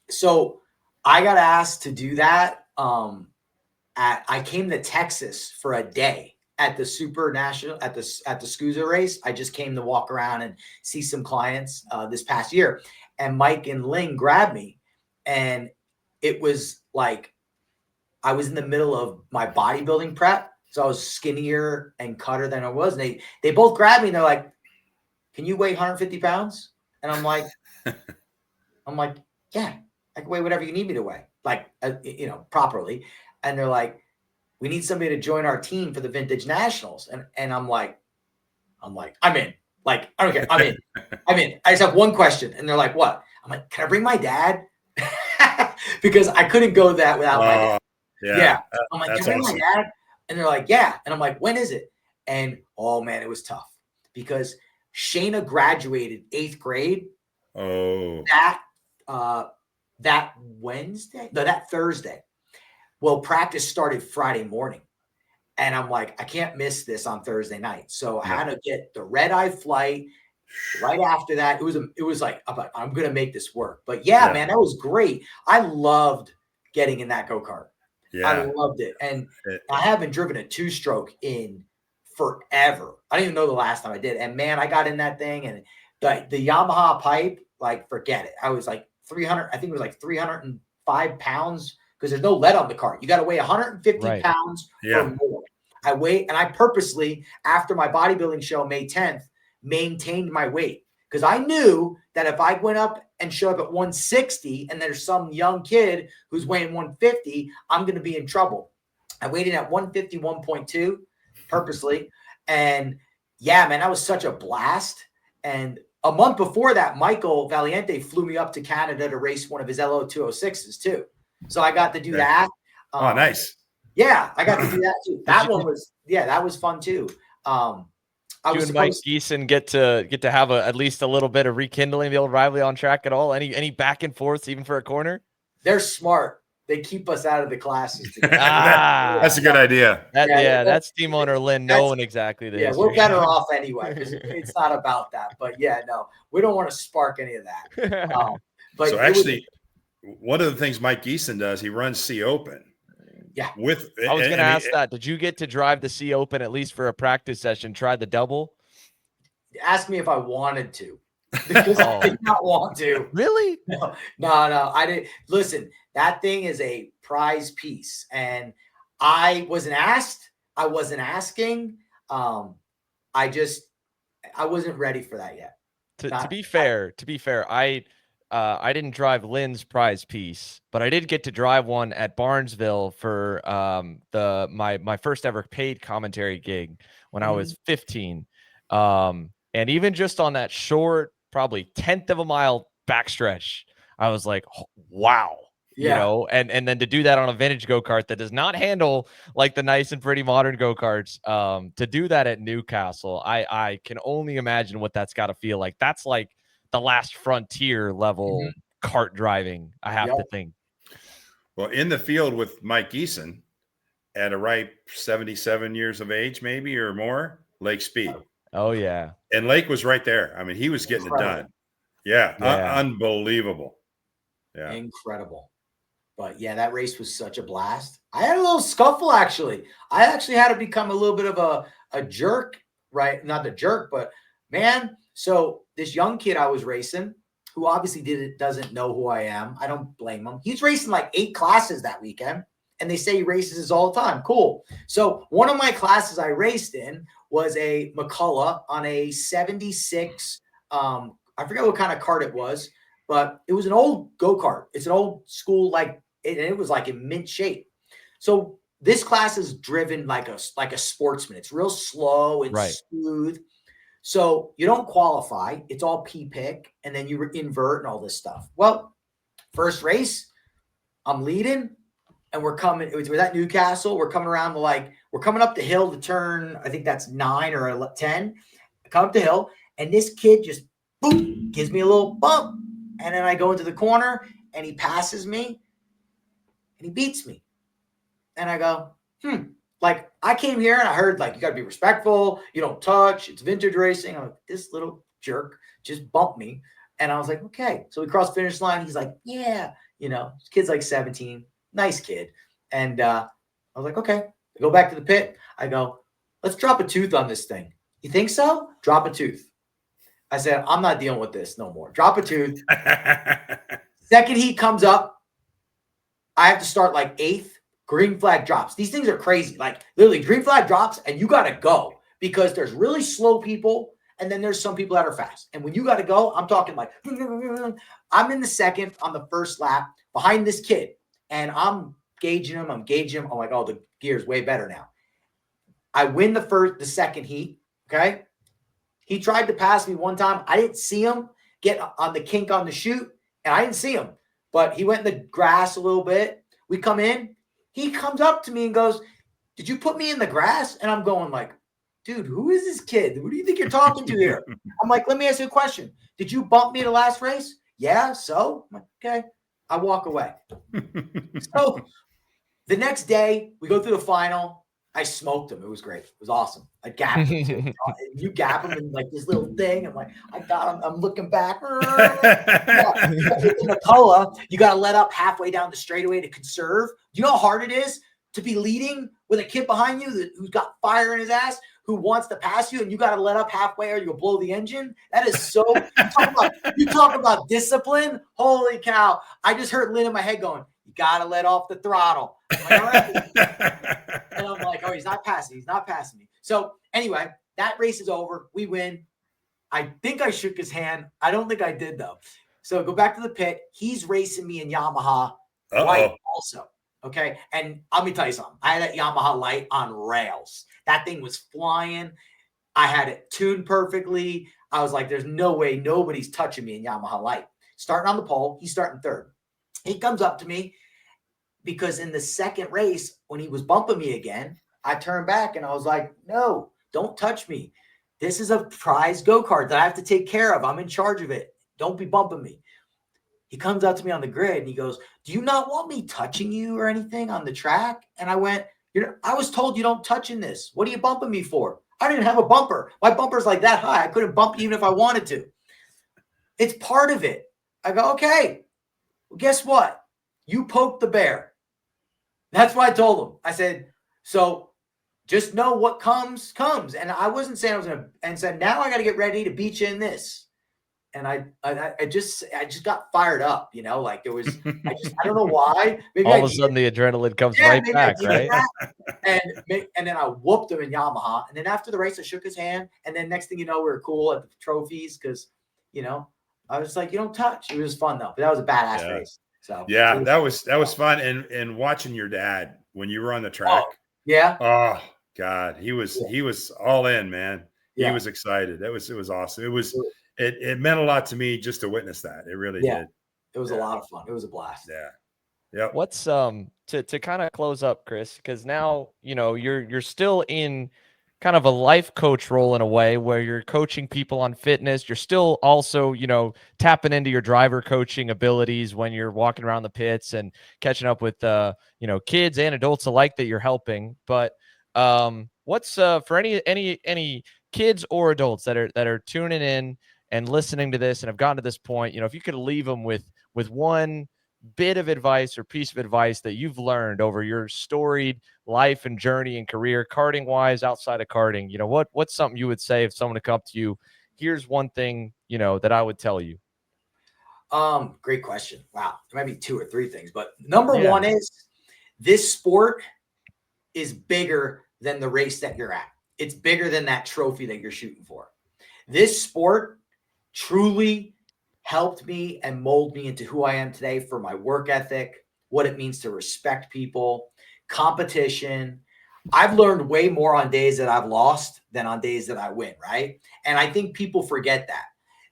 So I got asked to do that. I came to Texas for a day at the Super National at the SCUSA race. I just came to walk around and see some clients this past year. And Mike and Ling grabbed me, and it was like I was in the middle of my bodybuilding prep. So I was skinnier and cutter than I was. And they both grabbed me and they're like, can you weigh 150 pounds? And I'm like, yeah, I can weigh whatever you need me to weigh, like, properly. And they're like, we need somebody to join our team for the Vintage Nationals. And I'm like, I'm in. Like, I don't care. I'm in. I just have one question. And they're like, what? I'm like, can I bring my dad? Because I couldn't go that without my dad. Yeah. I'm like, can I bring my dad? And they're like, yeah. And I'm like, when is it? And oh man, it was tough because Shayna graduated 8th grade. Oh, that Wednesday? No, that Thursday. Well, practice started Friday morning. And I'm like, I can't miss this on Thursday night. So I had to get the red-eye flight right after that. It was like, I'm going to make this work. But yeah, man, that was great. I loved getting in that go-kart. I Yeah. loved it. And It- I haven't driven a 2-stroke in forever. I don't even know the last time I did. And man, I got in that thing and the Yamaha pipe, like forget it. I was like 300, I think it was like 305 pounds because there's no lead on the cart. You got to weigh 150 Right. pounds Yeah. or more. I weigh, and I purposely, after my bodybuilding show, May 10th, maintained my weight because I knew that if I went up and showed up at 160 and there's some young kid who's weighing 150, I'm going to be in trouble. I weighed in at 151.2 purposely. And yeah, man, that was such a blast. And a month before that, Michael Valiente flew me up to Canada to race one of his LO 206s too. So I got to do that. Oh, nice. Yeah, I got to do that too. That was fun too. I You was and Mike supposed Geeson get to have at least a little bit of rekindling the old rivalry on track at all? Any back and forths even for a corner? they're smart. They keep us out of the classes together. That's a good idea. That's team owner Lynn knowing exactly the history. We're better off anyway because it's not about that. But yeah, no, we don't want to spark any of that. But So actually, one of the things Mike Geeson does, he runs C Open. Yeah. I was going to ask that. Did you get to drive the C Open at least for a practice session? Try the double? Ask me if I wanted to. Because I did not want to. Really? No, I didn't. Listen, that thing is a prize piece. And I wasn't asked. I wasn't asking. I wasn't ready for that yet. To be fair, I didn't drive Lynn's prize piece, but I did get to drive one at Barnesville for my first ever paid commentary gig when I was 15. And even just on that short, probably 10th of a mile backstretch, I was like, oh, wow. Yeah. You know, and then to do that on a vintage go-kart that does not handle like the nice and pretty modern go-karts, to do that at Newcastle, I can only imagine what that's got to feel like. That's like the last frontier level kart driving, I have to think. Well, in the field with Mike Geeson at a ripe 77 years of age, maybe or more, Lake Speed. Oh yeah. And Lake was right there. I mean, he was getting it done. Yeah. Unbelievable. Yeah. Incredible. But yeah, that race was such a blast. I had a little scuffle actually. I actually had to become a little bit of a jerk, right? Not the jerk, but man. So this young kid I was racing, who obviously doesn't know who I am. I don't blame him. He's racing like 8 classes that weekend, and they say he races this all the time. Cool. So one of my classes I raced in was a McCullough on a 76. I forget what kind of kart it was, but it was an old go-kart. It's an old school, like it was like in mint shape. So this class is driven like a sportsman. It's real slow. It's smooth. So you don't qualify. It's all P-pick, and then you invert and all this stuff. Well, first race, I'm leading, and we're at Newcastle. We're coming around we're coming up the hill to turn, I think that's 9 or 10. I come up the hill, and this kid just, boom, gives me a little bump. And then I go into the corner, and he passes me, and he beats me. And I go, Like, I came here and I heard, like, you got to be respectful. You don't touch. It's vintage racing. I'm like, this little jerk just bumped me. And I was like, okay. So we crossed the finish line. He's like, yeah. This kid's like 17. Nice kid. And I was like, okay. I go back to the pit. I go, let's drop a tooth on this thing. You think so? Drop a tooth. I said, I'm not dealing with this no more. Drop a tooth. Second heat comes up. I have to start like 8th. Green flag drops. These things are crazy. Like literally green flag drops and you got to go because there's really slow people. And then there's some people that are fast. And when you got to go, I'm talking like, I'm in the second on the first lap behind this kid. And I'm gauging him. I'm like, oh, the gear's way better now. I win the second heat. Okay. He tried to pass me one time. I didn't see him get on the kink on the chute. And I didn't see him. But he went in the grass a little bit. We come in. He comes up to me and goes, did you put me in the grass? And I'm going like, dude, who is this kid? Who do you think you're talking to here? I'm like, let me ask you a question. Did you bump me the last race? Yeah, so? I'm like, okay. I walk away. So the next day, we go through the final. I smoked him. It was great. It was awesome. I gapped him too. You gap him in like this little thing. I'm like, I got him. I'm looking back. In the Cola, you got to let up halfway down the straightaway to conserve. Do you know how hard it is to be leading with a kid behind you who's got fire in his ass, who wants to pass you, and you got to let up halfway or you'll blow the engine? That is so. You talk about discipline. Holy cow! I just heard Lynn in my head going, "You got to let off the throttle." I'm like, all right. And I'm like, oh, he's not passing. He's not passing me. So anyway, that race is over. We win. I think I shook his hand. I don't think I did, though. So go back to the pit. He's racing me in Yamaha Light also. Okay. And let me tell you something. I had that Yamaha Light on rails. That thing was flying. I had it tuned perfectly. I was like, there's no way nobody's touching me in Yamaha Light. Starting on the pole, he's starting third. He comes up to me because in the second race, when he was bumping me again, I turned back and I was like, no, don't touch me. This is a prize go-kart that I have to take care of. I'm in charge of it. Don't be bumping me. He comes up to me on the grid and he goes, do you not want me touching you or anything on the track? And I went, I was told you don't touch in this. What are you bumping me for? I didn't have a bumper. My bumper's like that high. I couldn't bump even if I wanted to. It's part of it. I go, okay, well, guess what? You poked the bear. That's what I told him. I said, so just know what comes. And I wasn't saying I was going to, and said, now I got to get ready to beat you in this. And I just got fired up, like it was, I don't know why. Maybe all of a sudden the adrenaline comes right back, right? And then I whooped him in Yamaha. And then after the race, I shook his hand. And then next thing you know, we were cool at the trophies because, I was like, you don't touch. It was fun though, but that was a badass race. So yeah, that was fun. And watching your dad when you were on the track. Oh God, he was all in, man. He was excited. It was awesome. It meant a lot to me just to witness that. It really did. It was a lot of fun. It was a blast. Yeah. Yep. What's to kind of close up, Chris, because now you're still in kind of a life coach role in a way where you're coaching people on fitness. You're still also, tapping into your driver coaching abilities when you're walking around the pits and catching up with, kids and adults alike that you're helping. But what's for any kids or adults that are tuning in and listening to this and have gotten to this point, if you could leave them with one bit of advice or piece of advice that you've learned over your storied life and journey and career, karting wise, outside of karting, what's something you would say if someone would come up to you? Here's one thing, that I would tell you. Great question. Wow. There might be two or three things, but number one is this sport is bigger than the race that you're at. It's bigger than that trophy that you're shooting for. This sport truly helped me and mold me into who I am today for my work ethic, what it means to respect people, competition. I've learned way more on days that I've lost than on days that I win, right? And I think people forget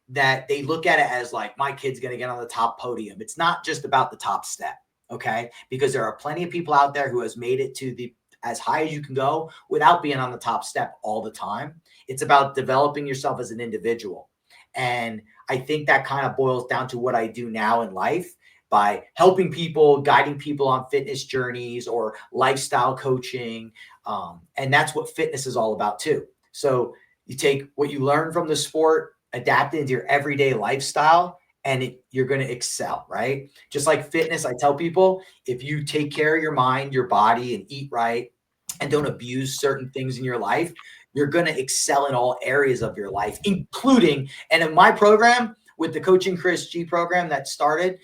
that they look at it as like, my kid's going to get on the top podium. It's not just about the top step, okay? Because there are plenty of people out there who has made it to as high as you can go without being on the top step all the time. It's about developing yourself as an individual. And I think that kind of boils down to what I do now in life by helping people, guiding people on fitness journeys or lifestyle coaching. And that's what fitness is all about too. So you take what you learn from the sport, adapt it into your everyday lifestyle, and you're going to excel, right? Just like fitness, I tell people, if you take care of your mind, your body, and eat right, and don't abuse certain things in your life, you're going to excel in all areas of your life, including, and in my program with the Coaching Chris G program that started,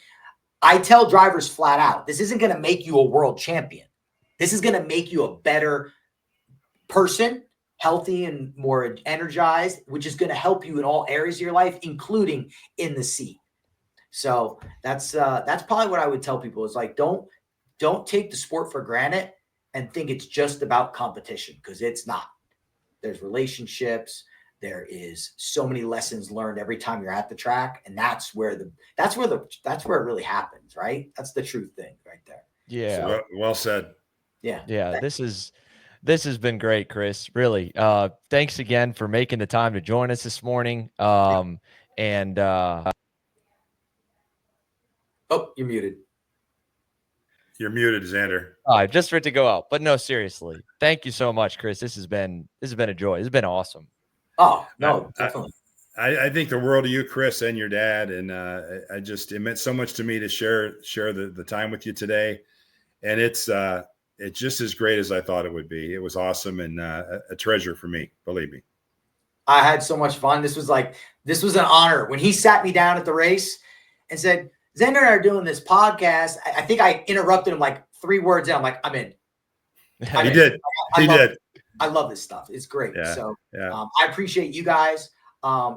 I tell drivers flat out, this isn't going to make you a world champion. This is going to make you a better person, healthy and more energized, which is going to help you in all areas of your life, including in the seat. So that's probably what I would tell people is like, don't take the sport for granted and think it's just about competition, because it's not. There's relationships. There is so many lessons learned every time you're at the track. And that's where it really happens, right? That's the true thing right there. Yeah. So, well said. Yeah. Yeah. This has been great, Chris. Really. Thanks again for making the time to join us this morning. Oh, you're muted. You're muted, Xander. Just for it to go out. But no, seriously. Thank you so much, Chris. This has been a joy. This has been awesome. Oh, no, definitely. I think the world of you, Chris, and your dad. And it meant so much to me to share the time with you today. And it's just as great as I thought it would be. It was awesome and a treasure for me, believe me. I had so much fun. This was an honor. When he sat me down at the race and said, Xander and I are doing this podcast, I think I interrupted him like 3 words in. I'm like, I'm in. He did. I love this stuff. It's great. Yeah, So yeah. I appreciate you guys.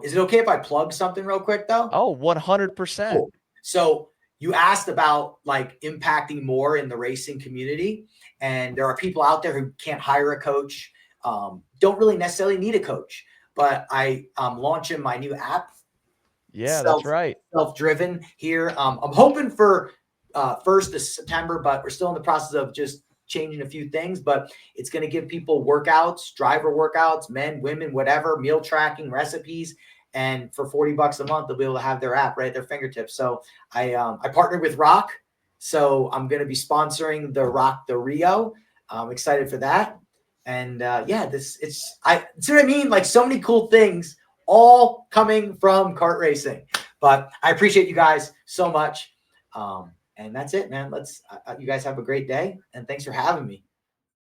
Is it okay if I plug something real quick though? Oh, 100%. Cool. So you asked about like impacting more in the racing community, and there are people out there who can't hire a coach, don't really necessarily need a coach, but I'm launching my new app. Yeah, that's right. Self-driven here. I'm hoping for 1st of September, but we're still in the process of just changing a few things, but it's going to give people workouts, driver workouts, men, women, whatever, meal tracking, recipes. And for $40 a month, they'll be able to have their app right at their fingertips. So I partnered with Rock. So I'm going to be sponsoring the Rock the Rio. I'm excited for that. And it's what I mean? Like so many cool things all coming from kart racing, but I appreciate you guys so much. And that's it, man. You guys have a great day, and thanks for having me.